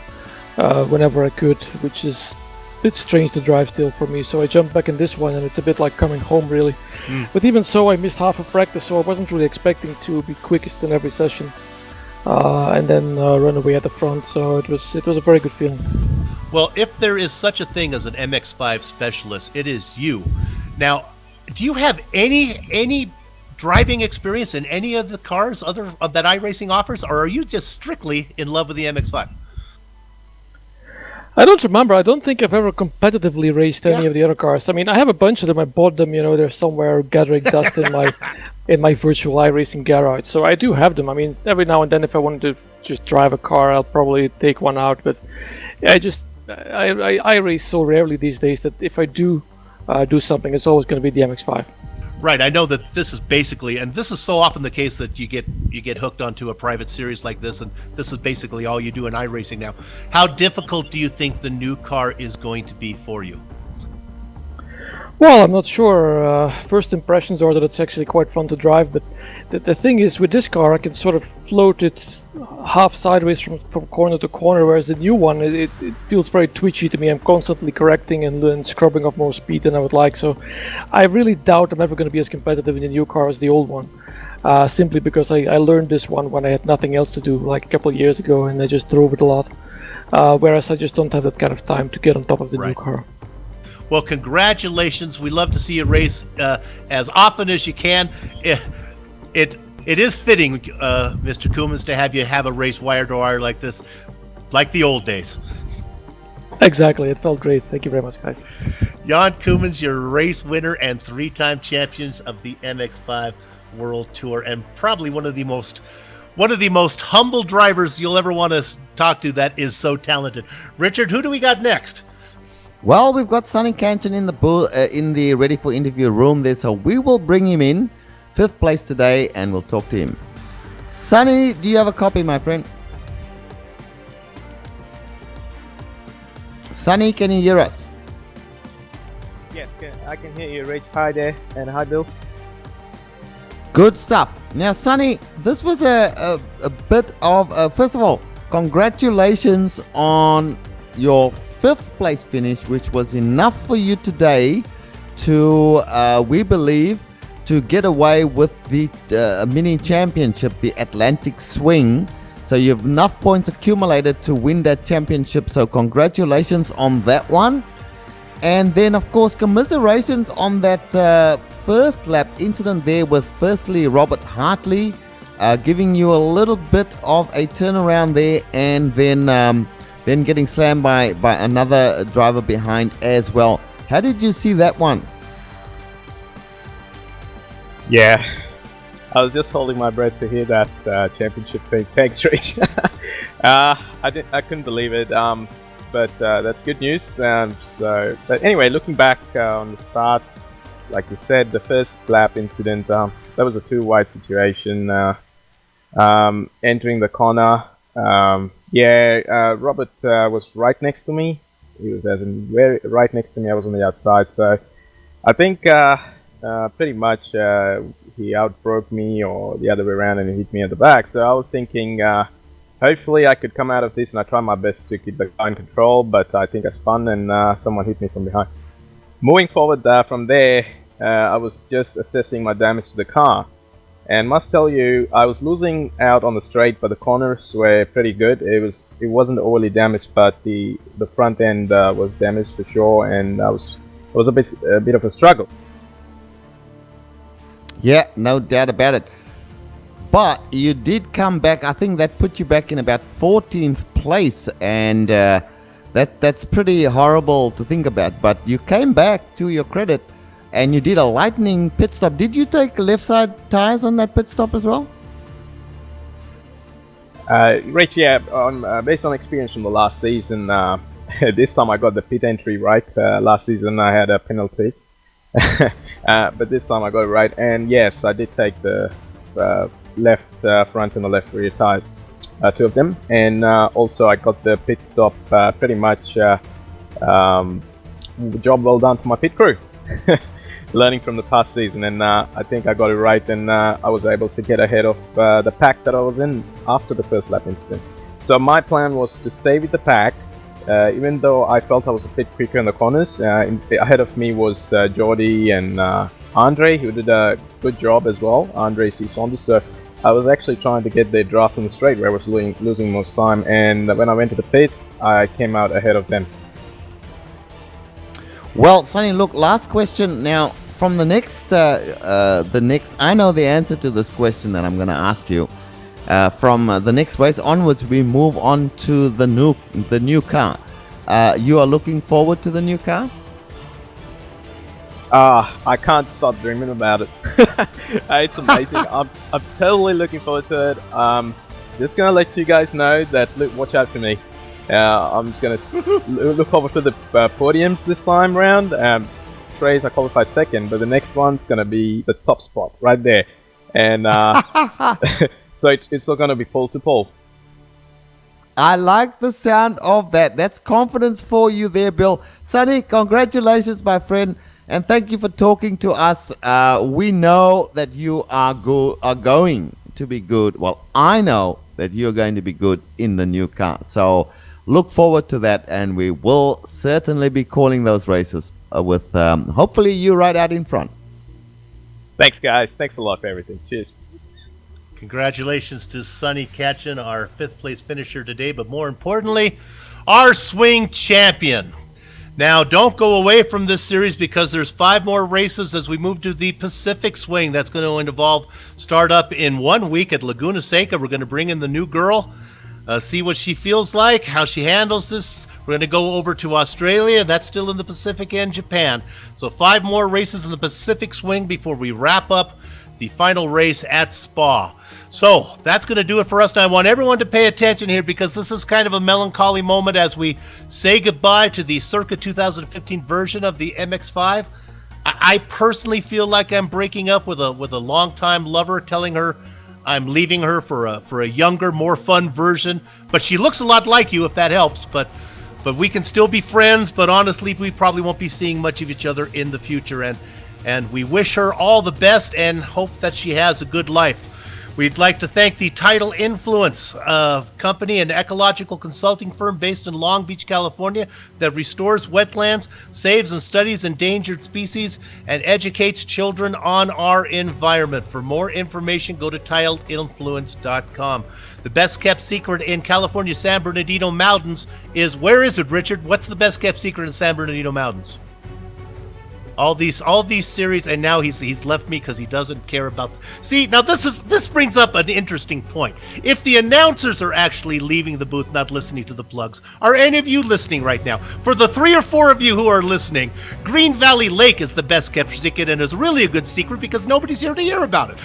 whenever I could, which is a bit strange to drive still for me. So I jumped back in this one, and it's a bit like coming home, really. But even so, I missed half of practice, so I wasn't really expecting to be quickest in every session, and then run away at the front. So it was a very good feeling. Well, if there is such a thing as an MX-5 specialist, it is you. Now, do you have any driving experience in any of the cars other that iRacing offers, or are you just strictly in love with the MX-5? I don't remember. I don't think I've ever competitively raced any of the other cars. I mean, I have a bunch of them. I bought them. They're somewhere gathering dust in my virtual iRacing garage. So I do have them. I mean, every now and then, if I wanted to just drive a car, I'll probably take one out. But I race so rarely these days that if I do something, it's always going to be the MX-5. Right, I know that this is basically, and this is so often the case that you get hooked onto a private series like this, and this is basically all you do in iRacing now. How difficult do you think the new car is going to be for you? Well, I'm not sure. First impressions are that it's actually quite fun to drive, but the thing is, with this car, I can sort of float it half sideways from corner to corner, whereas the new one, it feels very twitchy to me. I'm constantly correcting and scrubbing off more speed than I would like, so I really doubt I'm ever going to be as competitive in the new car as the old one, simply because I learned this one when I had nothing else to do, like a couple of years ago, and I just drove it a lot. whereas I just don't have that kind of time to get on top of the new Right. car. Well, congratulations. We love to see you race as often as you can. It is fitting, Mr. Koemans, to have you have a race wire to wire like this, like the old days. Exactly, it felt great. Thank you very much, guys. Jan Koemans, your race winner and 3-time champions of the MX-5 World Tour, and probably one of the most humble drivers you'll ever want to talk to. That is so talented. Richard, who do we got next? Well, we've got Sonny Canton in the ready for interview room there, so we will bring him in 5th place today, and we'll talk to him. Sonny, do you have a copy, my friend? Sonny, can you hear us? Yes, I can hear you, Rich. Hi there, and hi, Bill. Good stuff. Now, Sonny, this was a bit of first of all, congratulations on your 5th place finish, which was enough for you today to, we believe, to get away with the mini championship, the Atlantic Swing. So you have enough points accumulated to win that championship. So congratulations on that one. And then, of course, commiserations on that first lap incident there with firstly Robert Hartley giving you a little bit of a turnaround there, and then getting slammed by another driver behind as well. How did you see that one? Yeah, I was just holding my breath to hear that championship thing. Thanks, Rich. I couldn't believe it. But that's good news. But anyway, looking back on the start, like you said, the first lap incident, that was a two-wide situation. Entering the corner, Robert was right next to me. He was right next to me. I was on the outside, so I think pretty much he outbroke me, or the other way around, and he hit me at the back. So I was thinking, hopefully I could come out of this, and I tried my best to keep the car in control, but I think I spun and someone hit me from behind. Moving forward from there, I was just assessing my damage to the car, and must tell you, I was losing out on the straight, but the corners were pretty good. It wasn't overly damaged, but the front end was damaged for sure, and it was a bit of a struggle. Yeah, no doubt about it. But you did come back. I think that put you back in about 14th place, and that's pretty horrible to think about. But you came back, to your credit, and you did a lightning pit stop. Did you take left side tires on that pit stop as well? Rich, yeah, based on experience from the last season, this time I got the pit entry right. Last season I had a penalty, but this time I got it right. And yes, I did take the left front and the left rear tires, two of them, and also I got the pit stop pretty much job well done to my pit crew. Learning from the past season, and I think I got it right, and I was able to get ahead of the pack that I was in after the first lap incident. So my plan was to stay with the pack, even though I felt I was a bit quicker in the corners. Ahead of me was Jordi and Andre, who did a good job as well, Andre C. Saunders. So I was actually trying to get their draft in the straight, where I was losing most time, and when I went to the pits, I came out ahead of them. Well, Sonny, look, last question now. From the next, I know the answer to this question that I'm going to ask you. From the next race onwards, we move on to the new car. You are looking forward to the new car? I can't stop dreaming about it. It's amazing. I'm totally looking forward to it. Just gonna let you guys know that watch out for me. I'm just gonna look forward to the podiums this time round. Race I qualified second, but the next one's gonna be the top spot right there, and so it's all gonna be pole to pole. I like the sound of that. That's confidence for you there, Bill. Sonny, congratulations, my friend, and thank you for talking to us. We know that you are going to be good. Well, I know that you're going to be good in the new car. So look forward to that, and we will certainly be calling those races with hopefully you right out in front. Thanks, guys. Thanks a lot for everything. Cheers. Congratulations to Sonny Katchen, our 5th place finisher today, but more importantly, our swing champion. Now, don't go away from this series because there's 5 more races as we move to the Pacific Swing. That's going to involve start up in 1 week at Laguna Seca. We're going to bring in the new girl, see what she feels like, how she handles this. We're going to go over to Australia. That's still in the Pacific, and Japan. So 5 more races in the Pacific Swing before we wrap up the final race at Spa. So that's going to do it for us. And I want everyone to pay attention here because this is kind of a melancholy moment as we say goodbye to the circa 2015 version of the MX-5. I personally feel like I'm breaking up with a longtime lover, telling her I'm leaving her for a younger, more fun version. But she looks a lot like you, if that helps. But we can still be friends. But honestly, we probably won't be seeing much of each other in the future. And we wish her all the best and hope that she has a good life. We'd like to thank the Tidal Influence company, an ecological consulting firm based in Long Beach, California, that restores wetlands, saves and studies endangered species, and educates children on our environment. For more information, go to tidalinfluence.com. The best kept secret in California San Bernardino Mountains is, where is it, Richard? What's the best kept secret in San Bernardino Mountains? All these series, and now he's left me because he doesn't care about. See, now this brings up an interesting point. If the announcers are actually leaving the booth, not listening to the plugs, are any of you listening right now? For the 3 or 4 of you who are listening, Green Valley Lake is the best kept secret and is really a good secret because nobody's here to hear about it.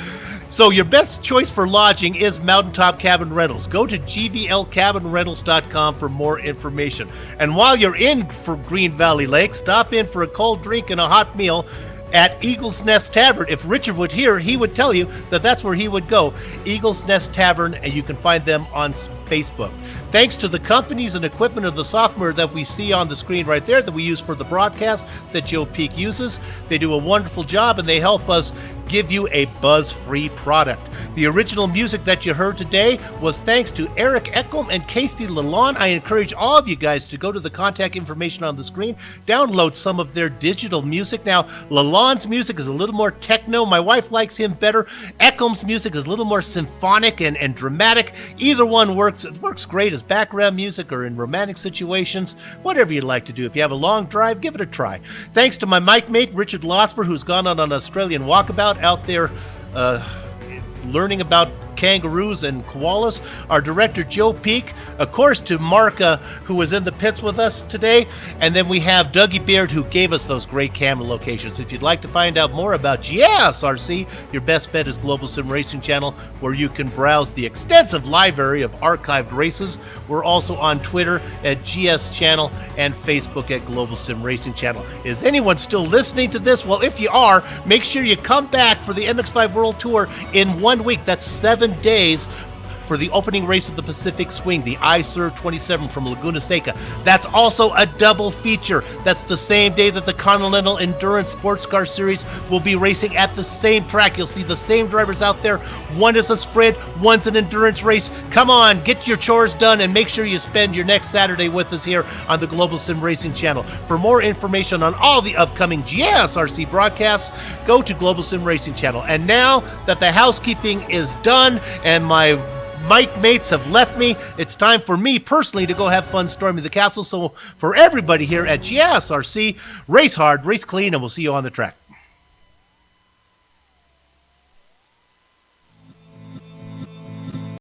So your best choice for lodging is Mountaintop Cabin Rentals. Go to gblcabinrentals.com for more information. And while you're in for Green Valley Lake, stop in for a cold drink and a hot meal at Eagle's Nest Tavern. If Richard would here, he would tell you that that's where he would go. Eagle's Nest Tavern, and you can find them on Facebook. Thanks to the companies and equipment of the software that we see on the screen right there that we use for the broadcast that Joe Peak uses. They do a wonderful job, and they help us give you a buzz-free product. The original music that you heard today was thanks to Eric Eckelm and Casey Lalonde. I encourage all of you guys to go to the contact information on the screen, download some of their digital music. Now, Lalonde's music is a little more techno. My wife likes him better. Eckelm's music is a little more symphonic and dramatic. Either one works. It works great as background music or in romantic situations, whatever you'd like to do. If you have a long drive, give it a try. Thanks to my mic mate, Richard Losper, who's gone on an Australian walkabout out there learning about kangaroos and koalas. Our director, Joe Peak. Of course, to Mark, who was in the pits with us today. And then we have Dougie Beard, who gave us those great camera locations. If you'd like to find out more about GSRC, your best bet is Global Sim Racing Channel, where you can browse the extensive library of archived races. We're also on Twitter at GS Channel and Facebook at Global Sim Racing Channel. Is anyone still listening to this? Well, if you are, make sure you come back for the MX-5 World Tour in 1 week. That's 7 days for the opening race of the Pacific Swing, the iServe 27 from Laguna Seca. That's also a double feature. That's the same day that the Continental Endurance Sports Car Series will be racing at the same track. You'll see the same drivers out there. One is a sprint, one's an endurance race. Come on, get your chores done and make sure you spend your next Saturday with us here on the Global Sim Racing Channel. For more information on all the upcoming GSRC broadcasts, go to Global Sim Racing Channel. And now that the housekeeping is done and my mic mates have left me, it's time for me personally to go have fun storming the castle. So for everybody here at GSRC, race hard, race clean, and we'll see you on the track.